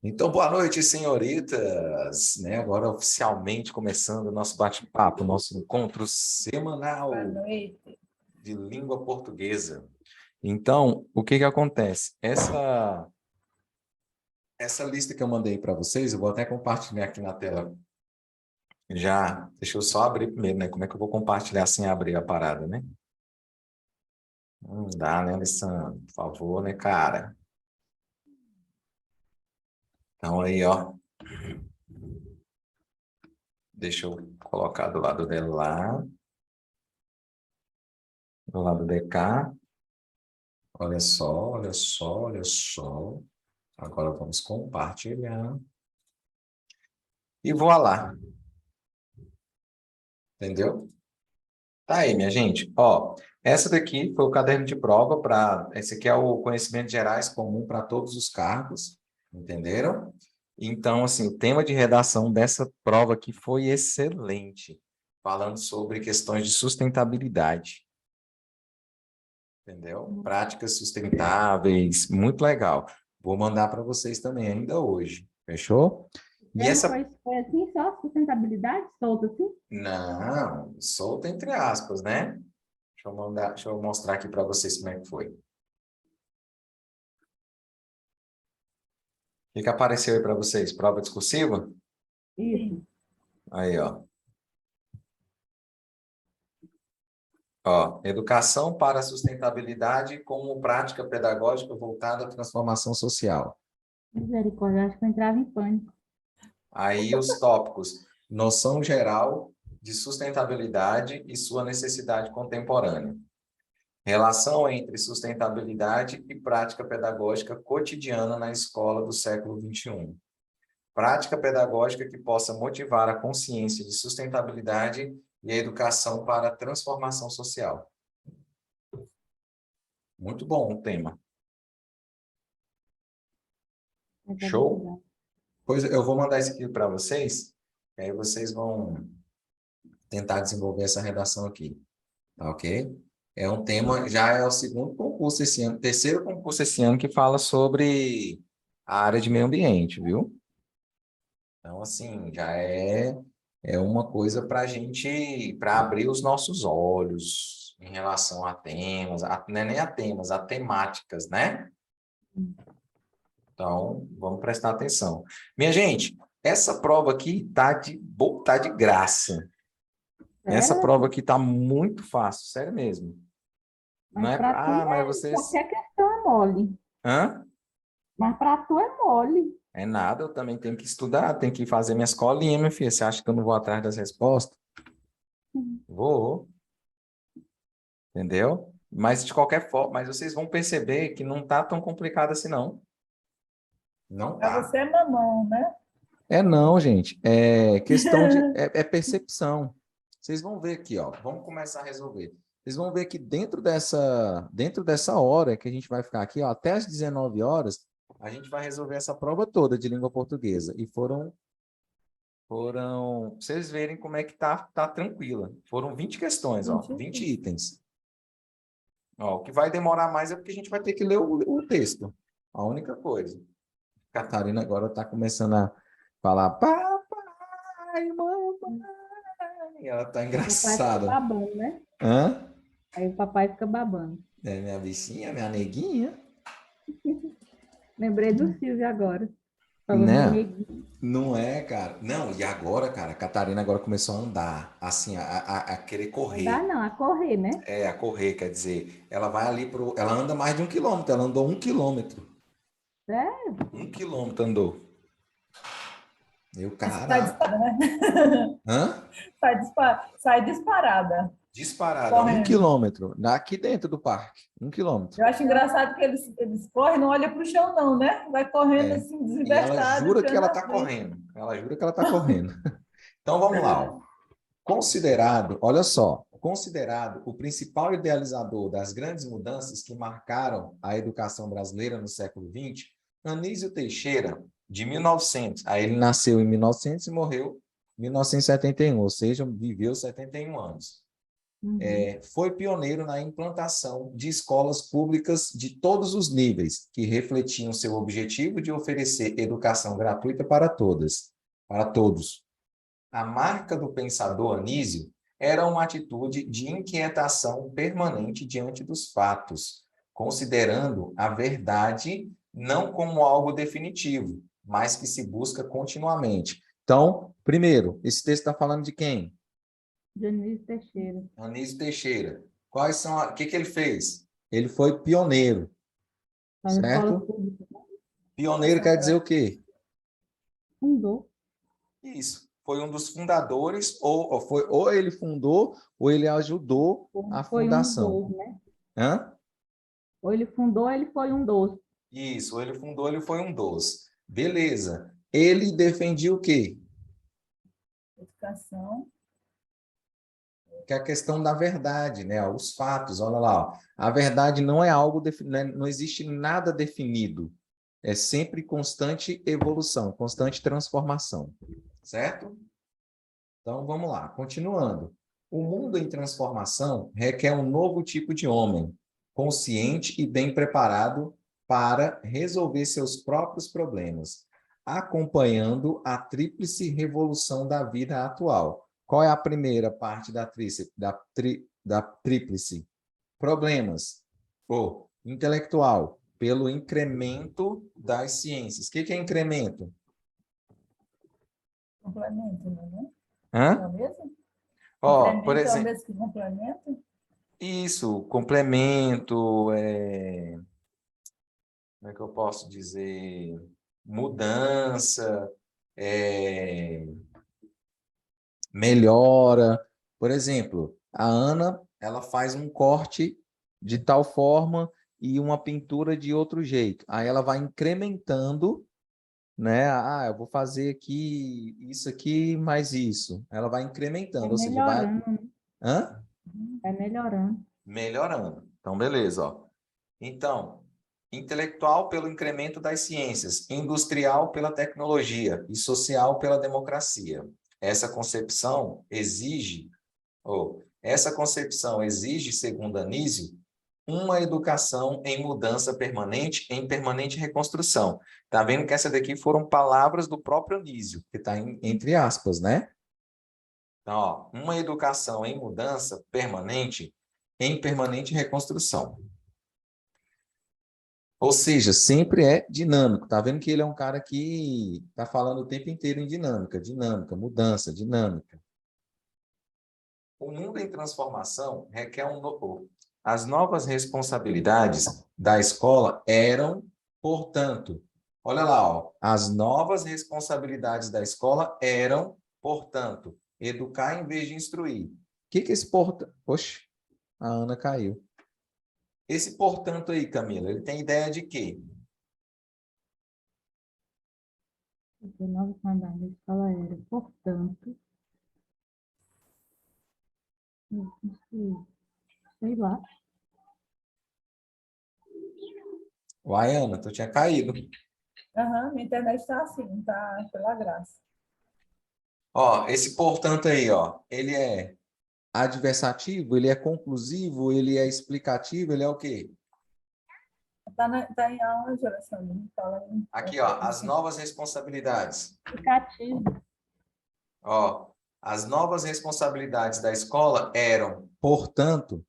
Então, boa noite, senhoritas, né? Agora oficialmente começando o nosso bate-papo, nosso encontro semanal Boa noite. de língua portuguesa. Então, o que que acontece? Essa lista que eu mandei para vocês, eu vou até compartilhar aqui na tela. Já, deixa eu só abrir primeiro, né? Como é que eu vou compartilhar sem abrir a parada, né? Não dá, né, Alessandro? Por favor, né, cara? Então aí, ó, deixa eu colocar do lado dela lá, do lado de cá. Olha só, olha só, olha só. Agora vamos compartilhar. E voilá, entendeu? Tá aí, minha gente. Ó, essa daqui foi o caderno de prova para. Esse aqui é o conhecimentos gerais comum para todos os cargos, entenderam? Então, assim, o tema de redação dessa prova aqui foi excelente, falando sobre questões de sustentabilidade, entendeu? Práticas sustentáveis, muito legal. Vou mandar para vocês também ainda hoje, fechou? E Tema essa foi assim, só sustentabilidade, solto assim? Não, solta entre aspas, né? Deixa eu mostrar aqui para vocês como é que foi. O que que apareceu aí para vocês? Prova discursiva? Isso. Aí, ó. Ó, educação para a sustentabilidade como prática pedagógica voltada à transformação social. Misericórdia, acho que eu entrava em pânico. Aí os tópicos: noção geral de sustentabilidade e sua necessidade contemporânea. Relação entre sustentabilidade e prática pedagógica cotidiana na escola do século XXI. Prática pedagógica que possa motivar a consciência de sustentabilidade e a educação para a transformação social. Muito bom o tema. Show? Sustentabilidade. Pois eu vou mandar isso aqui para vocês, e aí vocês vão tentar desenvolver essa redação aqui, tá ok? É um tema, já é o segundo concurso esse ano, terceiro concurso esse ano que fala sobre a área de meio ambiente, viu? Então, assim, é uma coisa para a gente, para abrir os nossos olhos em relação a temas, não é nem a temas, a temáticas, né? Então, vamos prestar atenção. Minha gente, essa prova aqui tá de graça. Essa Sério? prova aqui tá muito fácil, sério mesmo. Não Mas é, para tu, mas vocês, qualquer questão é mole. hã? Mas para tu é mole. É nada, eu também tenho que estudar, tenho que fazer minha escolinha, minha filha. Você acha que eu não vou atrás das respostas? Vou. Entendeu? Mas de qualquer forma, mas vocês vão perceber que não tá tão complicado assim, não. Não Para tá. você é mamão, né? É não, gente. É questão de. É percepção. Vocês vão ver aqui, ó. Vamos começar a resolver. Vocês vão ver que dentro dessa hora que a gente vai ficar aqui, ó, até às 19 horas, a gente vai resolver essa prova toda de língua portuguesa. E pra vocês verem como é que tá tranquila. Foram 20 questões, ó, 20 Gente, itens. Ó, o que vai demorar mais é porque a gente vai ter que ler o texto. A única coisa. Catarina agora está começando a falar papai, mamãe. Ela tá o papai fica engraçada. babando, né? Hã? Aí o papai fica babando. É minha bichinha, minha neguinha. Lembrei do Silvio agora. Falando de Né? neguinho. Não é, cara. Não, e agora, cara, a Catarina agora começou a andar, assim, a querer Andar correr. não, a correr, né? É, a correr, quer dizer, ela vai ali Ela anda mais de 1 quilômetro, ela andou 1 quilômetro. É, 1 quilômetro andou. Eu, Sai cara. disparada, né? Hã? Sai disparada, Disparada, um correndo. quilômetro, aqui dentro do parque, 1 quilômetro. Eu acho engraçado que eles correm, não olha para o chão, não, né? Vai correndo É. assim, E ela deslibertado, jura que enfiando ela na está frente. correndo. Ela jura que ela está correndo. Então vamos lá. Ó. Considerado, olha só, considerado o principal idealizador das grandes mudanças que marcaram a educação brasileira no século XX, Anísio Teixeira, de 1900. Aí ele nasceu em 1900 e morreu em 1971, ou seja, viveu 71 anos. Uhum. Foi pioneiro na implantação de escolas públicas de todos os níveis, que refletiam seu objetivo de oferecer educação gratuita para todos. A marca do pensador Anísio era uma atitude de inquietação permanente diante dos fatos, considerando a verdade não como algo definitivo, mas que se busca continuamente. Então, primeiro, esse texto está falando de quem? Dionísio Teixeira. Anísio Teixeira. O que ele fez? Ele foi pioneiro, Nas escolas certo? públicas, né? Pioneiro quer dizer o quê? Fundou. Isso. Foi um dos fundadores, ou ele fundou, ou ele ajudou a Foi um fundação. dos, né? Hã? Ou ele fundou, ou ele foi um dos. Isso, ou ele fundou, ele foi um dos. Beleza. Ele defendia o quê? Educação. Que é a questão da verdade, né? Os fatos, olha lá. Ó. A verdade não é algo, não existe nada definido. É sempre constante evolução, constante transformação. Certo? Então, vamos lá. Continuando. O mundo em transformação requer um novo tipo de homem, consciente e bem preparado para resolver seus próprios problemas, acompanhando a tríplice revolução da vida atual. Qual é a primeira parte da tríplice? Problemas. O intelectual, pelo incremento das ciências. O que é incremento? Complemento, né? Hã? Não é mesmo? Ó, por Incremento é o exemplo, mesmo que complemento? isso, complemento, como é que eu posso dizer? Mudança, é, melhora. Por exemplo, a Ana, ela faz um corte de tal forma e uma pintura de outro jeito. Aí ela vai incrementando, né? Ah, eu vou fazer aqui, mais isso. Ela vai É incrementando, ou seja, vai... melhorando, né? Hã? É melhorando. Melhorando. Então, beleza, ó. Então, intelectual pelo incremento das ciências, industrial pela tecnologia e social pela democracia. Essa concepção exige, segundo Anísio, uma educação em mudança permanente, em permanente reconstrução. Tá vendo que essa daqui foram palavras do próprio Anísio, que está entre aspas, né? Então, ó, uma educação em mudança permanente, em permanente reconstrução. Ou seja, sempre é dinâmico. Tá vendo que ele é um cara que está falando o tempo inteiro em dinâmica, dinâmica, mudança, dinâmica. O mundo em transformação requer um novo. As novas responsabilidades da escola eram, portanto, olha lá, ó, as novas responsabilidades da escola eram, portanto, educar em vez de instruir. O que que esse portanto? Oxe, a Ana caiu. Esse portanto aí, Camila, ele tem ideia de quê? 19 andares da escola era, portanto, não sei lá. Uai, Ana, tu tinha caído. Aham, minha internet está assim, tá pela graça. Ó, esse portanto aí, ó, ele é adversativo, ele é conclusivo, ele é explicativo, ele é o quê? Tá em aula, Alexandre. Fala aí. Aqui, ó, as novas responsabilidades. Aplicativo. Ó, as novas responsabilidades da escola eram, portanto, o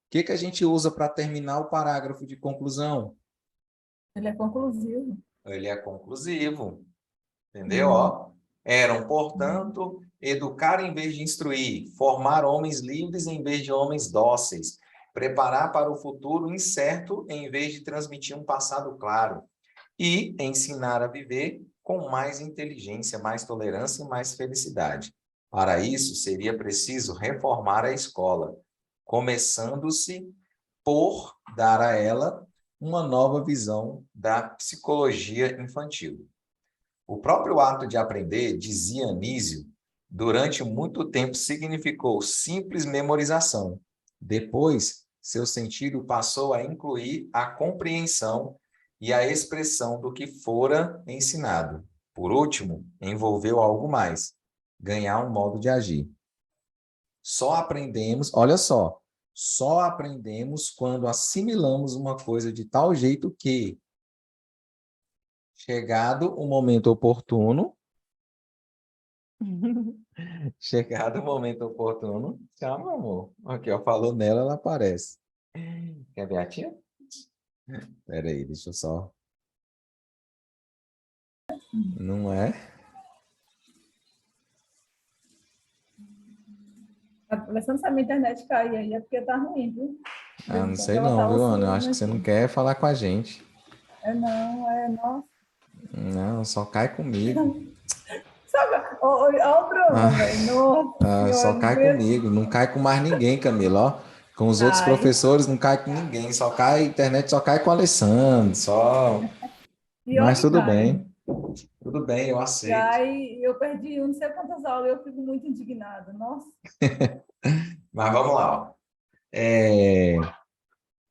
que que a gente usa para terminar o parágrafo de conclusão? Ele é conclusivo. Ele é conclusivo, entendeu? Ó, eram, portanto, educar em vez de instruir, formar homens livres em vez de homens dóceis, preparar para o futuro incerto em vez de transmitir um passado claro, e ensinar a viver com mais inteligência, mais tolerância e mais felicidade. Para isso, seria preciso reformar a escola, começando-se por dar a ela uma nova visão da psicologia infantil. O próprio ato de aprender, dizia Anísio, durante muito tempo significou simples memorização. Depois, seu sentido passou a incluir a compreensão e a expressão do que fora ensinado. Por último, envolveu algo mais, ganhar um modo de agir. Só aprendemos, olha só aprendemos quando assimilamos uma coisa de tal jeito que, chegado o momento oportuno, chegado o momento oportuno, tchau, meu amor. Aqui, ó, falou nela, ela aparece. Quer ver a tia? Espera aí, deixa eu só... Não é? Tá começando a minha internet cair aí, é porque tá ruim, viu? Ah, não sei Ela não, tá viu, Ana? Eu acho oscilando que você não aqui. quer falar com a gente. É não, é nossa. Não, só cai comigo. Sabe, ó, o Bruno, velho. Nossa Só senhora, não cai conheço. comigo, não cai com mais ninguém, Camila, ó. Com os outros Ai, professores não cai com ninguém, só cai, a internet só cai com o Alessandro, só... pior Mas que cai. tudo bem, eu E aceito. aí eu perdi não sei quantas aulas, eu fico muito indignada. Nossa. Mas vamos lá, ó. É,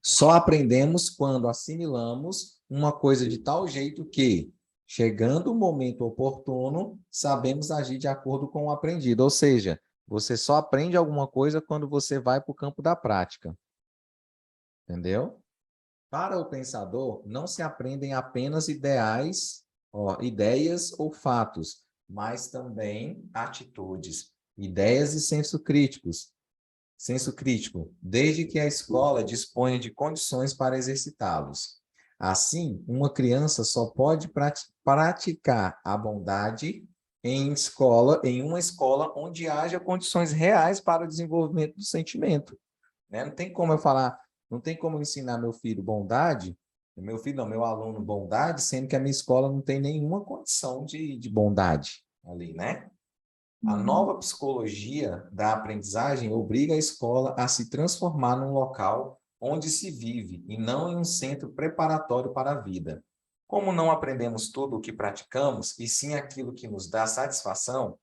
Só aprendemos quando assimilamos uma coisa de tal jeito que, chegando o momento oportuno, sabemos agir de acordo com o aprendido. Ou seja, você só aprende alguma coisa quando você vai para o campo da prática. Entendeu? Para o pensador, não se aprendem apenas ideias ou fatos, mas também atitudes, ideias e senso crítico, desde que a escola disponha de condições para exercitá-los. Assim, uma criança só pode praticar a bondade em uma escola onde haja condições reais para o desenvolvimento do sentimento, né? Não tem como eu falar, não tem como eu ensinar meu filho bondade, meu filho não, meu aluno bondade, sendo que a minha escola não tem nenhuma condição de bondade ali, né? A nova psicologia da aprendizagem obriga a escola a se transformar num local onde se vive e não em um centro preparatório para a vida. Como não aprendemos tudo o que praticamos, e sim aquilo que nos dá satisfação,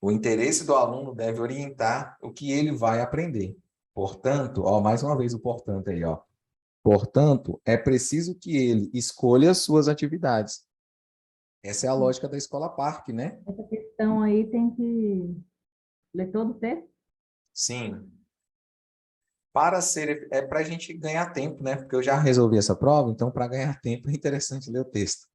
o interesse do aluno deve orientar o que ele vai aprender. Portanto, ó, mais uma vez o portanto aí, ó. Portanto, é preciso que ele escolha as suas atividades. Essa é a lógica da escola parque, né? Essa questão aí tem que ler todo o texto? Sim. É para a gente ganhar tempo, né? Porque eu já resolvi essa prova, então para ganhar tempo é interessante ler o texto.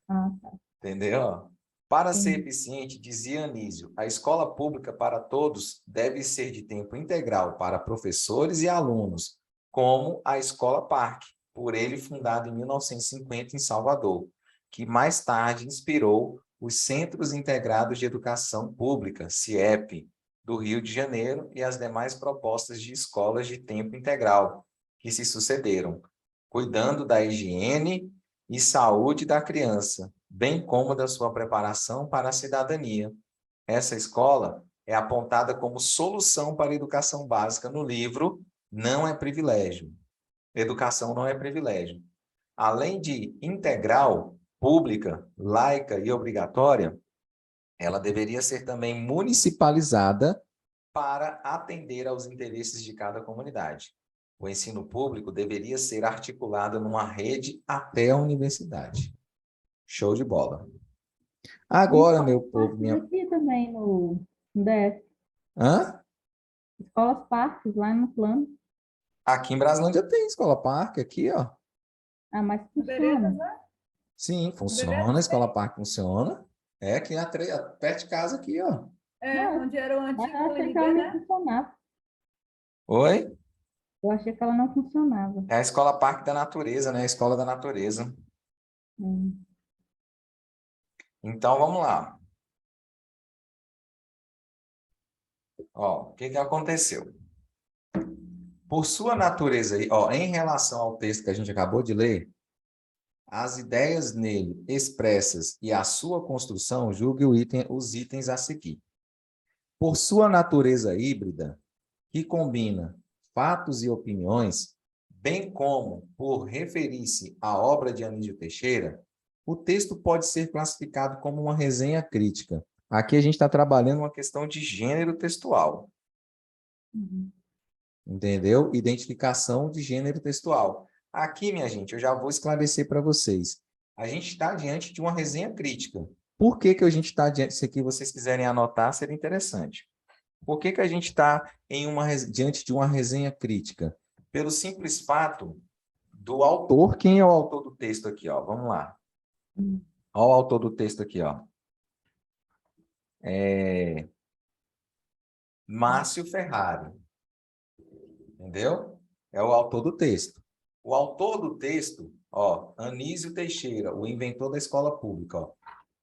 Ah, tá. Entendeu? Para ser Entendi. eficiente, dizia Anísio, a escola pública para todos deve ser de tempo integral para professores e alunos, como a Escola Parque, por ele fundada em 1950 em Salvador, que mais tarde inspirou os Centros Integrados de Educação Pública, CIEP, do Rio de Janeiro e as demais propostas de escolas de tempo integral que se sucederam, cuidando da higiene e saúde da criança, bem como da sua preparação para a cidadania. Essa escola é apontada como solução para a educação básica no livro Não é Privilégio. Educação não é privilégio. Além de integral, pública, laica e obrigatória, ela deveria ser também municipalizada para atender aos interesses de cada comunidade. O ensino público deveria ser articulado numa rede até a universidade. Show de bola. Tem Agora, escolas meu povo, parques aqui também no DF. Hã? Escolas parques lá no plano. Aqui em Brasilândia tem escola parque, aqui, ó. Ah, mas Veredas, funciona. né? Sim, funciona, a Veredas escola tem. parque funciona. É aqui perto de casa aqui, ó. É, Não, onde era o mas eu antigo achei que ela UNB, não né? funcionava. Oi? Eu achei que ela não funcionava. É a escola parque da natureza, né? A escola da natureza. Hum. Então, vamos lá. Ó, o que que aconteceu? Por sua natureza, ó, em relação ao texto que a gente acabou de ler, as ideias nele expressas e a sua construção, julgue os itens a seguir. Por sua natureza híbrida, que combina fatos e opiniões, bem como por referir-se à obra de Anísio Teixeira, o texto pode ser classificado como uma resenha crítica. Aqui a gente está trabalhando uma questão de gênero textual, Uhum. entendeu? Identificação de gênero textual. Aqui, minha gente, eu já vou esclarecer para vocês. A gente está diante de uma resenha crítica. Por que que a gente está diante? Se aqui vocês quiserem anotar, seria interessante. Por que que a gente está diante de uma resenha crítica? Pelo simples fato do autor. Quem é o autor do texto aqui, ó? Vamos lá. Olha o autor do texto aqui, ó. Márcio Ferrari. Entendeu? É o autor do texto. O autor do texto, ó, Anísio Teixeira, o inventor da escola pública, ó.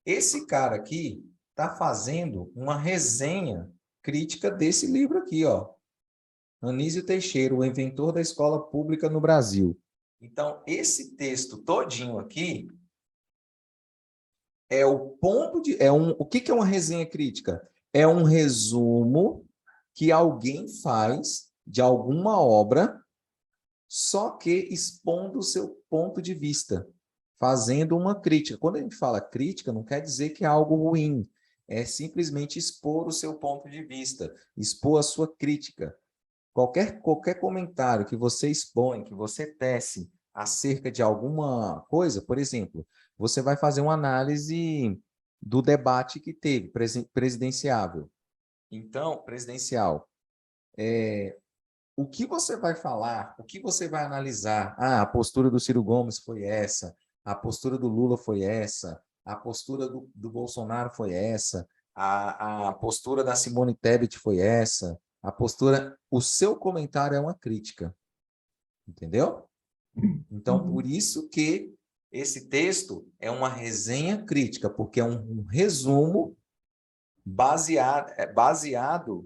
Esse cara aqui está fazendo uma resenha crítica desse livro aqui, ó. Anísio Teixeira, o inventor da escola pública no Brasil. Então, esse texto todinho aqui é o ponto de... o que é uma resenha crítica? É um resumo que alguém faz de alguma obra, só que expondo o seu ponto de vista, fazendo uma crítica. Quando a gente fala crítica, não quer dizer que é algo ruim, é simplesmente expor o seu ponto de vista, expor a sua crítica. Qualquer comentário que você expõe, que você tece acerca de alguma coisa, por exemplo, você vai fazer uma análise do debate que teve, presidenciável. Então, presidencial. O que você vai falar, o que você vai analisar? Ah, a postura do Ciro Gomes foi essa, a postura do Lula foi essa, a postura do Bolsonaro foi essa, a postura da Simone Tebet foi essa, a postura... O seu comentário é uma crítica, entendeu? Então, por isso que esse texto é uma resenha crítica, porque é um resumo baseado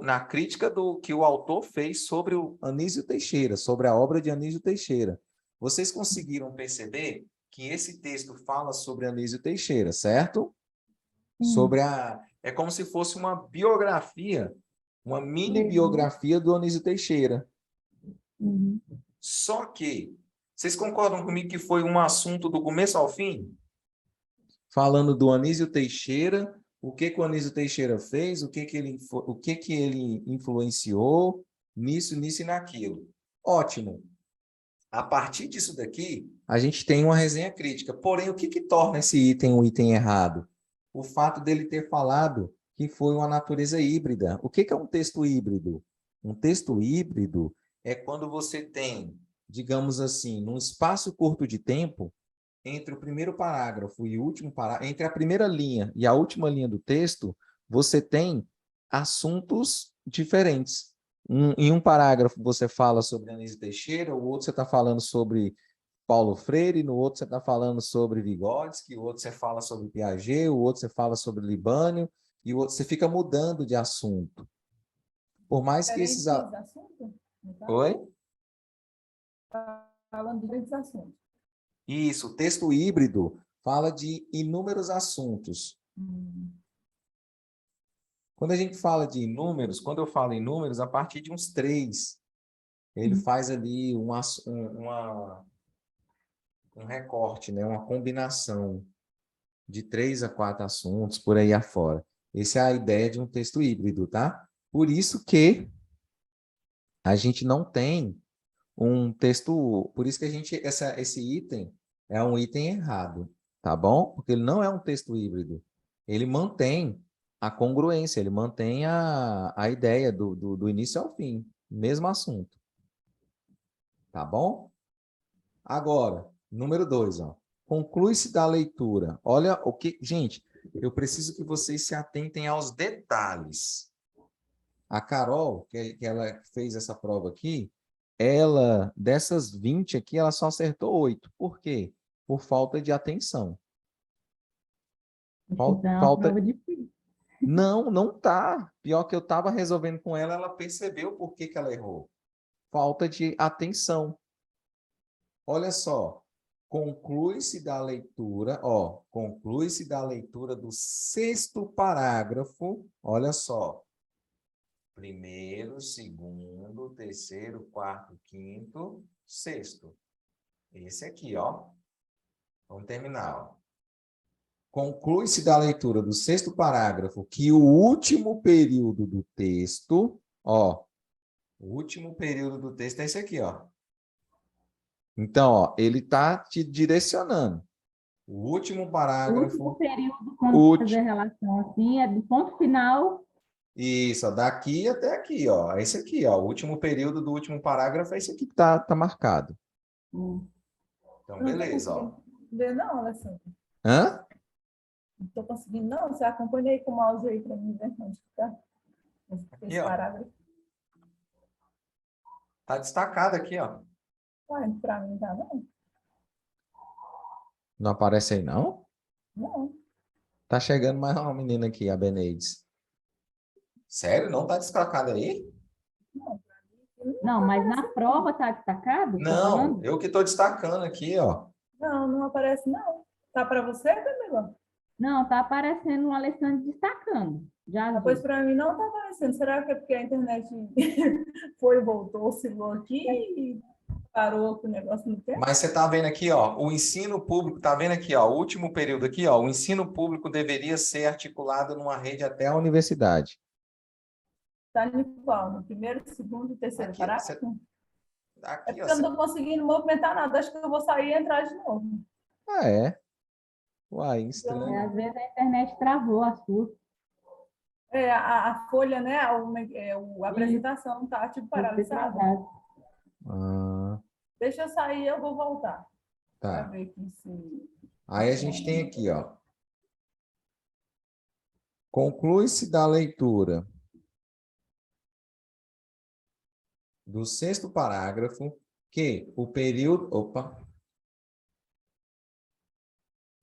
na crítica que o autor fez sobre o Anísio Teixeira, sobre a obra de Anísio Teixeira. Vocês conseguiram perceber que esse texto fala sobre Anísio Teixeira, certo? Sobre é como se fosse uma biografia, uma mini biografia do Anísio Teixeira. Só que, vocês concordam comigo que foi um assunto do começo ao fim? Falando do Anísio Teixeira, o que o Anísio Teixeira fez, o que ele influenciou nisso e naquilo. Ótimo. A partir disso daqui, a gente tem uma resenha crítica. Porém, o que torna esse item um item errado? O fato dele ter falado que foi uma natureza híbrida. O que é um texto híbrido? Um texto híbrido é quando você tem, digamos assim, num espaço curto de tempo, entre o primeiro parágrafo e o último parágrafo, entre a primeira linha e a última linha do texto, você tem assuntos diferentes. Em um parágrafo você fala sobre Anísio Teixeira, o outro você está falando sobre Paulo Freire, no outro você está falando sobre Vygotsky, o outro você fala sobre Piaget, o outro você fala sobre Libânio, e o outro você fica mudando de assunto. Por mais que esses... assuntos? Oi? Falando desses assuntos. Isso, o texto híbrido fala de inúmeros assuntos. Quando a gente fala de números, quando eu falo em números, a partir de uns 3, ele faz ali um recorte, né? Uma combinação de 3 a 4 assuntos, por aí afora. Essa é a ideia de um texto híbrido, tá? Por isso que a gente não tem um texto... Por isso que esse item é um item errado, tá bom? Porque ele não é um texto híbrido. Ele mantém a congruência, ele mantém a ideia do início ao fim, mesmo assunto. Tá bom? Agora, número 2, ó. Conclui-se da leitura. Olha o que... Gente, eu preciso que vocês se atentem aos detalhes. A Carol, que ela fez essa prova aqui, ela, dessas 20 aqui, ela só acertou 8. Por quê? Por falta de atenção. Então, é uma prova difícil. Não, não tá. Pior que eu estava resolvendo com ela, ela percebeu por que ela errou. Falta de atenção. Olha só. Conclui-se da leitura, ó, conclui-se da leitura do 6º parágrafo, olha só. Primeiro, segundo, terceiro, quarto, quinto, sexto. Esse aqui, ó. Vamos terminar, ó. Conclui-se da leitura do 6º parágrafo que o último período do texto, ó, o último período do texto é esse aqui, ó. Então, ó, ele está te direcionando. O último parágrafo... O último período, quando fazer relação assim, é do ponto final Isso, ó, daqui até aqui, ó. É esse aqui, ó. O último período do último parágrafo é esse aqui que tá marcado. Hum. Então, Eu não estou beleza, ó. conseguindo ver, não, Alessandra. Hã? Não estou conseguindo, não. Você acompanha aí com o mouse aí para mim ver onde está Aqui, esse ó. parágrafo. Tá destacado aqui, ó. Ué, para mim tá não. Não aparece aí, não? Não. Tá chegando mais uma menina aqui, a Beneides. Sério? Não tá destacado aí? Não, mas na prova está destacado? Tá Não, falando? eu que tô destacando aqui, ó. Não, não aparece, não. Tá para você, Camila? Não, tá aparecendo o Alessandro destacando. Já Pois vi. para mim não tá aparecendo. Será que é porque a internet foi e voltou, oscilou aqui e parou com o negócio no tempo? Mas você tá vendo aqui, ó, o ensino público, tá vendo aqui, ó, o último período aqui, ó, o ensino público deveria ser articulado numa rede até a universidade. Tá no qual? No primeiro, segundo e terceiro Aqui, ó, parágrafo? É aqui, ó, porque eu não estou conseguindo movimentar nada. Acho que eu vou sair e entrar de novo. Ah, é? Uai, É, estranho. às vezes a internet travou a sua. É, a folha, né? A Isso, apresentação tá tipo deve ter paralisada. travado. Ah, Deixa eu sair, eu vou voltar para tá. ver aqui se Aí a gente tem funciona. aqui, ó. Conclui-se da leitura do sexto parágrafo que o período. Opa!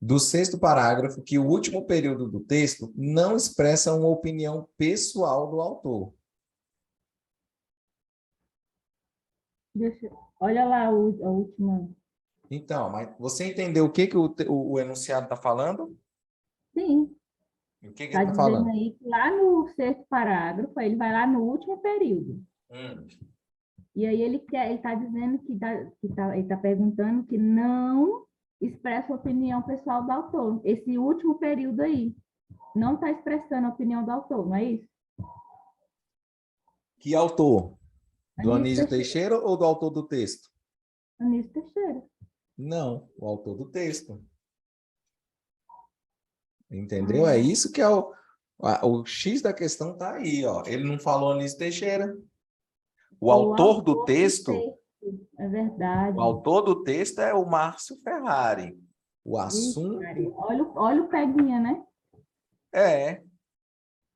Do sexto parágrafo que o último período do texto não expressa uma opinião pessoal do autor. Olha lá a última. Então, mas você entendeu o que, que o enunciado está falando? Sim, O que, que ele está está dizendo falando? aí que lá no sexto parágrafo, ele vai lá no último período. Hum. E aí ele está dizendo ele está perguntando que não expressa a opinião pessoal do autor. Esse último período aí não está expressando a opinião do autor, não é isso? Que autor? Do Anísio Anísio Teixeira. Teixeira ou do autor do texto? Anísio Teixeira. Não, o autor do texto. Entendeu? É Ah, isso que é o X da questão está aí, ó. Ele não falou Anísio Teixeira. O o autor do autor do texto, texto, é o verdade. autor do texto é o Márcio Ferrari. O Ixi, Maria. assunto Olha o Peguinha, né? é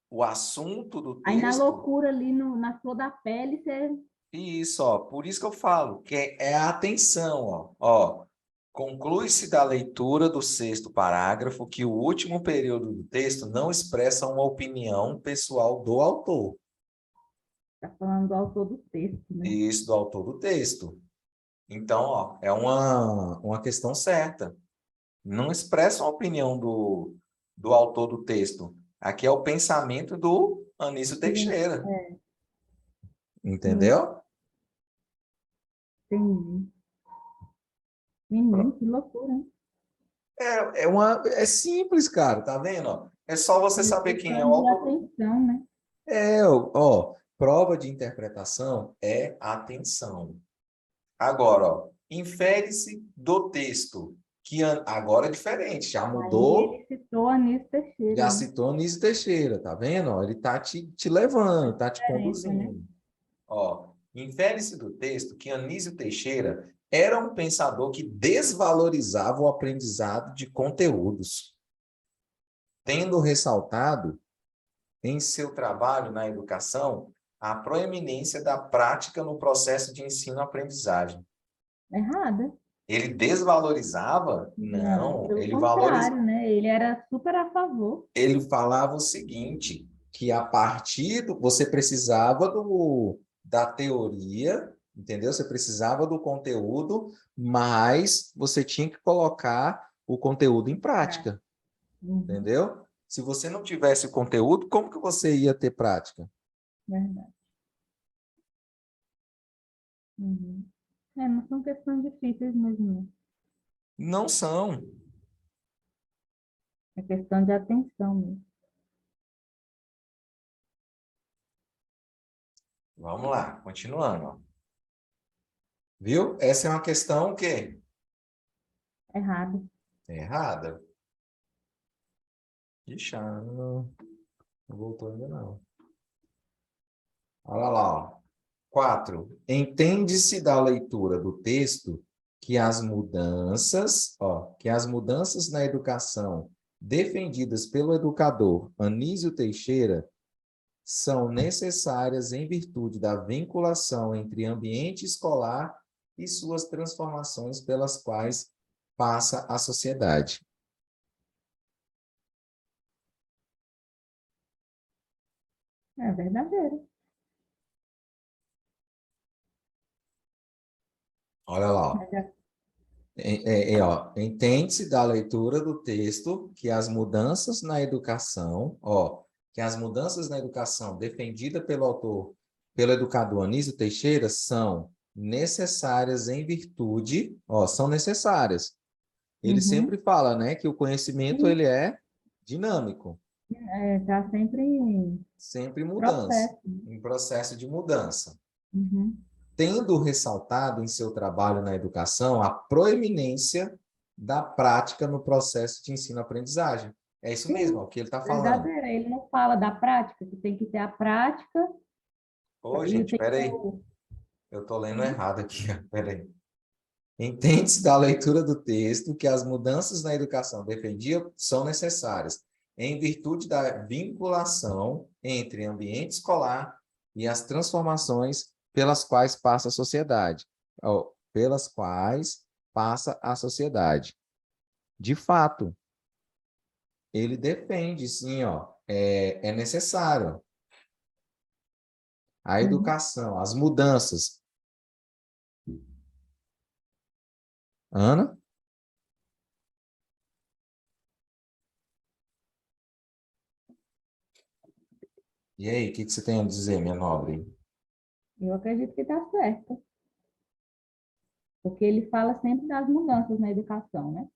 o assunto do Aí na texto. loucura ali, na flor da pele, você. Isso, ó, por isso que eu falo que é a atenção, ó. Conclui-se da leitura do sexto parágrafo que o último período do texto não expressa uma opinião pessoal do autor. Tá falando do autor do texto, né? Isso, do autor do texto. Então, ó, é uma questão certa. Não expressa uma opinião do autor do texto. Aqui é o pensamento do Anísio Teixeira. É, sim, Entendeu? entendi. Menino, que loucura, hein? É simples, cara, tá vendo? Ó? É só você É saber quem é o questão de autor. atenção, né? Ó, prova de interpretação é atenção. Agora, ó, infere-se do texto, que agora é diferente, já Aí mudou, ele citou Anísio Teixeira, já né? citou Anísio Teixeira, tá vendo? Ó, ele tá te levando, tá te Diferença, né? conduzindo. Ó, infere-se do texto que Anísio Teixeira era um pensador que desvalorizava o aprendizado de conteúdos, tendo ressaltado em seu trabalho na educação a proeminência da prática no processo de ensino-aprendizagem. Errada. Ele desvalorizava? Não, Não, pelo contrário, né? Ele era super a favor. ele falava o seguinte, que a partir do, você precisava da teoria, entendeu? Você precisava do conteúdo, mas você tinha que colocar o conteúdo em Tá. prática, Uhum, entendeu? Se você não tivesse o conteúdo, como que você ia ter prática? verdade. Uhum. É, não são questões difíceis mesmo, não. Não são. É questão de atenção mesmo. Vamos lá, continuando. Ó. Viu? Essa é uma questão que Errado. é errada. Ixi, não voltou ainda não. Olha lá, ó. 4. Entende-se da leitura do texto que as mudanças na educação defendidas pelo educador Anísio Teixeira são necessárias em virtude da vinculação entre ambiente escolar e suas transformações pelas quais passa a sociedade. É verdadeiro. Olha lá, ó. Entende-se da leitura do texto que as mudanças na educação, defendida pelo autor, pelo educador Anísio Teixeira, são necessárias em virtude, são necessárias. Ele sempre fala, né, que o conhecimento ele é dinâmico, Está sempre em sempre processo. em processo de mudança. Uhum. Tendo ressaltado em seu trabalho na educação a proeminência da prática no processo de ensino-aprendizagem. É isso mesmo, é o que ele está falando. Verdadeiro. Ele não fala da prática, que tem que ter a prática. Ô, e gente, tem peraí. que- Eu estou lendo errado aqui, peraí. Entende-se da leitura do texto que as mudanças na educação defendidas são necessárias, em virtude da vinculação entre ambiente escolar e as transformações pelas quais passa a sociedade. Pelas quais passa a sociedade. De fato, ele defende, sim, é necessário. A educação, as mudanças. Ana? E aí, o que você tem a dizer, minha nobre? Eu acredito que está certo. Porque ele fala sempre das mudanças na educação, né?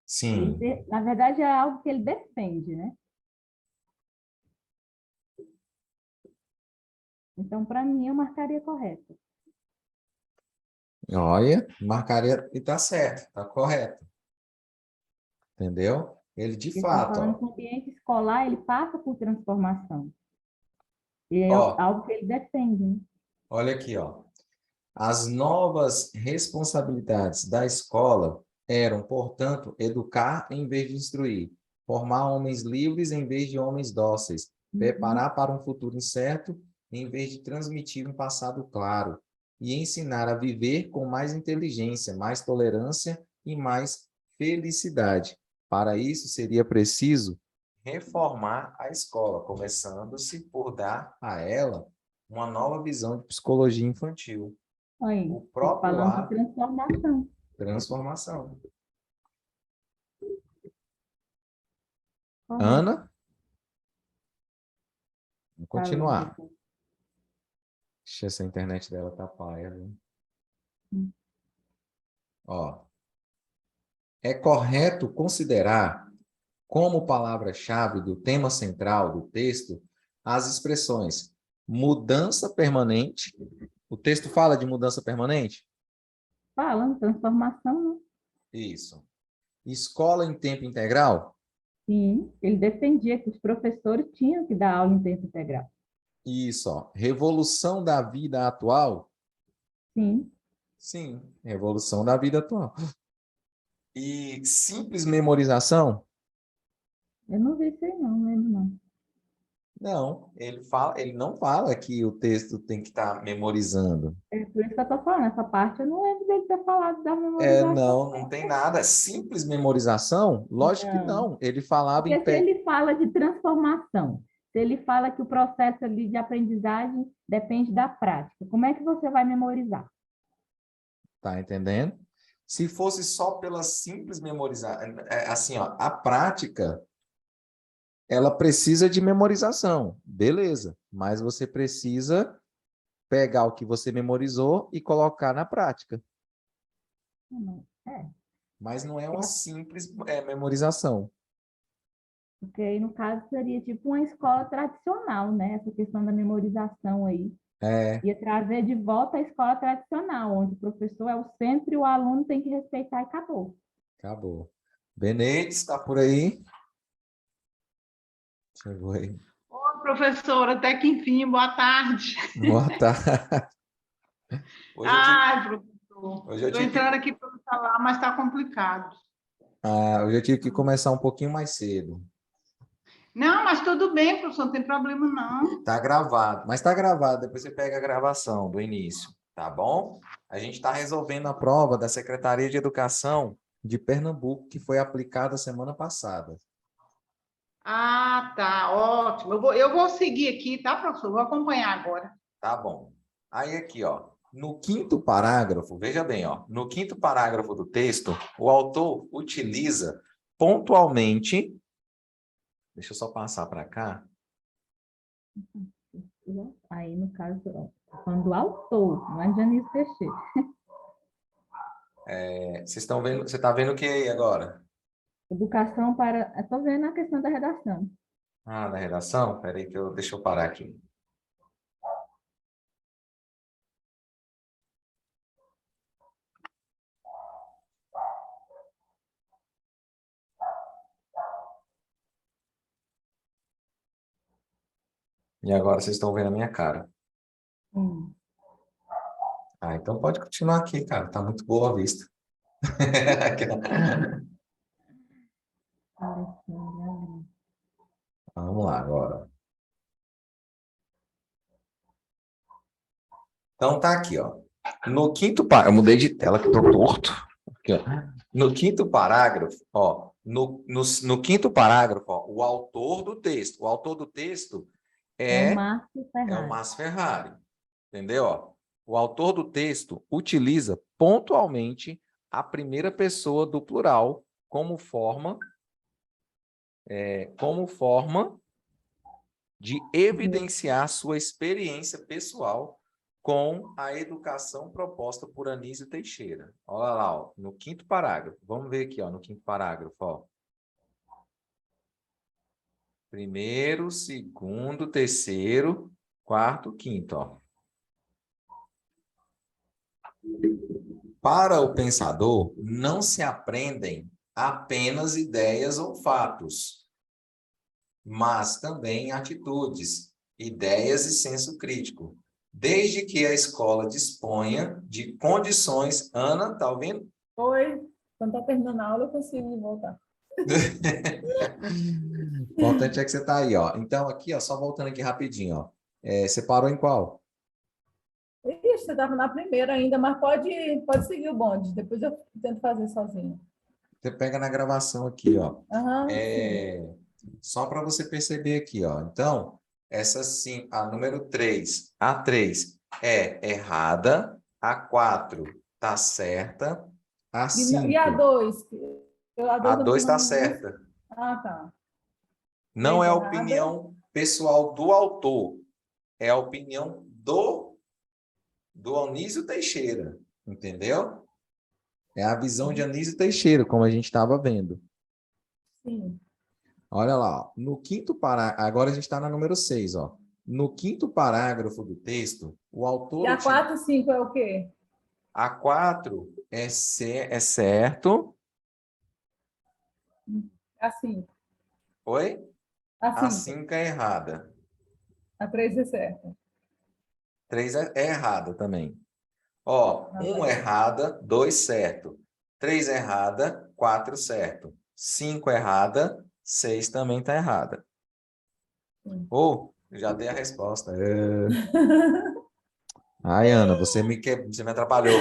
Sim. Na verdade, é algo que ele defende, né? Então, para mim, eu marcaria correto. Olha, marcaria e tá certo, tá correto. Entendeu? Ele de Ele está fato, falando que o ambiente escolar, ele passa por transformação. E é ó, algo que ele defende, né? olha aqui, ó. As novas responsabilidades da escola eram, portanto, educar em vez de instruir, formar homens livres em vez de homens dóceis, preparar para um futuro incerto em vez de transmitir um passado claro, e ensinar a viver com mais inteligência, mais tolerância e mais felicidade. Para isso, seria preciso reformar a escola, começando-se por dar a ela uma nova visão de psicologia infantil. Aí, O ele próprio falando de ato, transformação. transformação. Correto. Ana, vamos Falando continuar. depois. Ixi, essa internet dela tá paia, viu? Ó, é correto considerar como palavra-chave do tema central do texto as expressões mudança permanente. O texto fala de mudança permanente? Falando de transformação, né? Isso. Escola em tempo integral? Sim, ele defendia que os professores tinham que dar aula em tempo integral. Isso, ó. Revolução da vida atual? Sim, Sim, revolução da vida atual. E simples memorização? eu não vi isso aí, não lembro, não. Não, ele não fala que o texto tem que estar memorizando. É por isso que eu estou falando, essa parte eu não lembro dele ter falado da memorização. Não tem nada. Simples memorização? Lógico que Não. não. Ele falava em Porque se pé. ele fala de transformação, se ele fala que o processo ali de aprendizagem depende da prática, como é que você vai memorizar? Tá entendendo? Se fosse só pela simples memorização, assim, ó, a prática, ela precisa de memorização, beleza, mas você precisa pegar o que você memorizou e colocar na prática. Não, é, Mas não é uma simples memorização. porque aí no caso seria tipo uma escola tradicional, né? Essa questão da memorização aí. É, Ia trazer de volta a escola tradicional, onde o professor é o centro e o aluno tem que respeitar e acabou. acabou. Benetes, está por aí? Chegou aí. professora, até que enfim, boa tarde. Boa tarde. Hoje Ai, professor, hoje eu estou tive que, entrando aqui para falar, mas está complicado. hoje eu tive que começar um pouquinho mais cedo. Não, mas tudo bem, professor, não tem problema não. Tá gravado, mas tá gravado, depois você pega a gravação do início, tá bom? A gente está resolvendo a prova da Secretaria de Educação de Pernambuco, que foi aplicada semana passada. Ah, tá, ótimo. Eu vou seguir aqui, tá, professor? Vou acompanhar agora. Tá bom. Aí aqui, ó, no quinto parágrafo, veja bem, ó, no quinto parágrafo do texto, o autor utiliza pontualmente, deixa eu só passar para cá. Aí, no caso, ó, falando do autor, não é de Anísio Teixeira. Vocês estão vendo, você está vendo o que aí agora? Educação para... Estou vendo a questão da redação. Ah, na redação? Peraí que deixa eu parar aqui. E agora vocês estão vendo a minha cara. Ah, então pode continuar aqui, cara. Tá muito boa a vista. Vamos lá agora. Então tá aqui, ó. No quinto parágrafo, eu mudei de tela que eu tô torto. Aqui, ó. No quinto parágrafo, ó, no quinto parágrafo, ó, o autor do texto É o é Márcio o Ferrari. Márcio Ferrari. Entendeu? Ó? O autor do texto utiliza pontualmente a primeira pessoa do plural como forma de evidenciar sua experiência pessoal com a educação proposta por Anísio Teixeira. Olha lá, ó, no quinto parágrafo. Vamos ver aqui, ó, no quinto parágrafo, ó. Primeiro, segundo, terceiro, quarto, quinto, ó. Para o pensador, não se aprendem apenas ideias ou fatos, mas também atitudes, ideias e senso crítico, desde que a escola disponha de condições. Ana, tá ouvindo? Oi, quando está terminando a aula, eu consigo voltar. O importante é que você está aí, ó. Então, aqui, ó, só voltando aqui rapidinho, ó. Você parou em qual? Ixi, você estava na primeira ainda, mas pode seguir o bonde. Depois eu tento fazer sozinho. Você pega na gravação aqui, ó. Aham, sim. Só para você perceber aqui, ó. Então, essa sim, a número 3, a 3 é errada, a 4 tá certa, a 5, E a 2? a 2 tá certa. Ah, tá. Não é a Errada. opinião pessoal do autor, é a opinião do Anísio Teixeira, entendeu? É a visão de Anísio Teixeira, como a gente estava vendo. Sim. Olha lá, ó. No quinto parágrafo, agora a gente está na número 6, ó. No quinto parágrafo do texto, o autor... E a 4 e 5 é o quê? A 4 é certo. A 5. Oi? A A 5. 5 é errada. A 3 é certa. 3 é errada também. Ó, 1 errada, 2 certo. 3 errada, 4 certo. 5 errada, 6 também está errada. Ou, já dei a resposta. Ai, Ana, você me atrapalhou.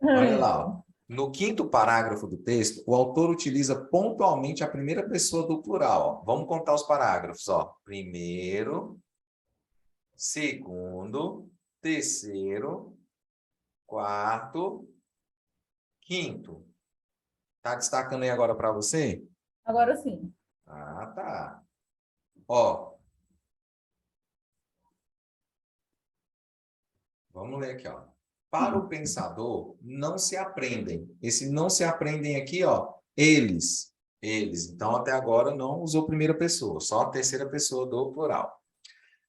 Olha lá, ó. No quinto parágrafo do texto, o autor utiliza pontualmente a primeira pessoa do plural. Ó. Vamos contar os parágrafos. Ó. Primeiro, segundo, terceiro, quarto, quinto. Tá destacando aí agora para você? Agora sim. Ah, tá. Ó. Vamos ler aqui, ó. Para o pensador, não se aprendem. Esse não se aprendem aqui, ó, eles. Então, até agora, não usou primeira pessoa, só a terceira pessoa do plural.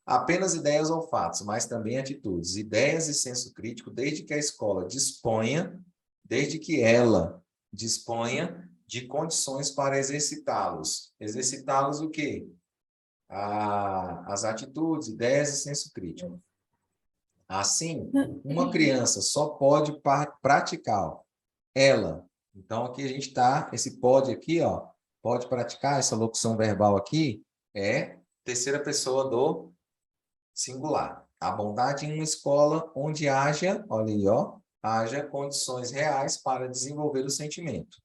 Apenas ideias ou fatos, mas também atitudes, ideias e senso crítico, desde que ela disponha de condições para exercitá-los. Exercitá-los o quê? As atitudes, ideias e senso crítico. Assim, uma criança só pode praticar ela. Então, aqui a gente está, esse pode aqui, ó, pode praticar, essa locução verbal aqui é terceira pessoa do singular. A bondade em uma escola onde haja, olha aí, ó, haja condições reais para desenvolver o sentimento.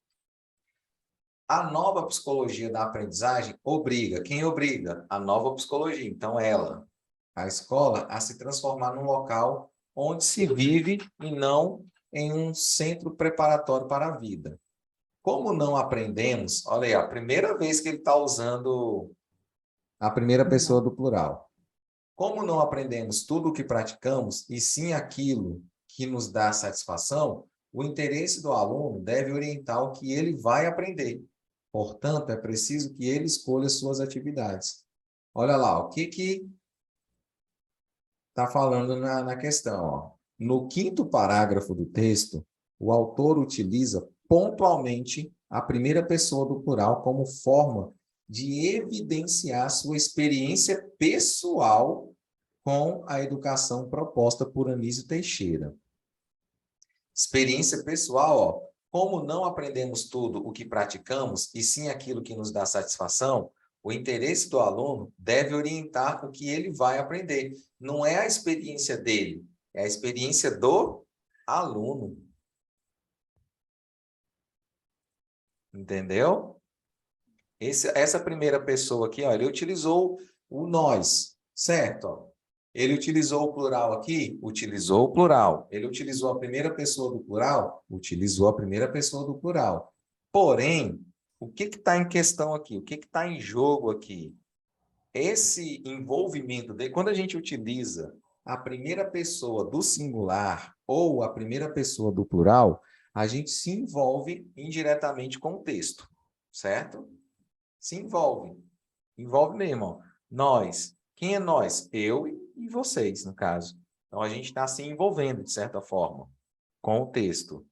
A nova psicologia da aprendizagem obriga. Quem obriga? A nova psicologia. Então, ela, a escola, a se transformar num local onde se vive e não em um centro preparatório para a vida. Como não aprendemos, olha aí, a primeira vez que ele está usando a primeira pessoa do plural. Como não aprendemos tudo o que praticamos, e sim aquilo que nos dá satisfação, o interesse do aluno deve orientar o que ele vai aprender. Portanto, é preciso que ele escolha suas atividades. Olha lá, o que está falando na questão. Ó. No 5º parágrafo do texto, o autor utiliza pontualmente a primeira pessoa do plural como forma de evidenciar sua experiência pessoal com a educação proposta por Anísio Teixeira. Experiência pessoal, ó. Como não aprendemos tudo o que praticamos, e sim aquilo que nos dá satisfação, o interesse do aluno deve orientar o que ele vai aprender. Não é a experiência dele, é a experiência do aluno. Entendeu? Essa primeira pessoa aqui, ó, ele utilizou o nós, certo? Ó. Ele utilizou o plural aqui? Utilizou o plural. Ele utilizou a primeira pessoa do plural? Utilizou a primeira pessoa do plural. Porém, o que está em questão aqui? O que está em jogo aqui? Esse envolvimento dele, quando a gente utiliza a primeira pessoa do singular ou a primeira pessoa do plural, a gente se envolve indiretamente com o texto, certo? Se envolve. Envolve mesmo, ó. Nós. Quem é nós? Eu e vocês, no caso. Então, a gente está se envolvendo, de certa forma, com o texto.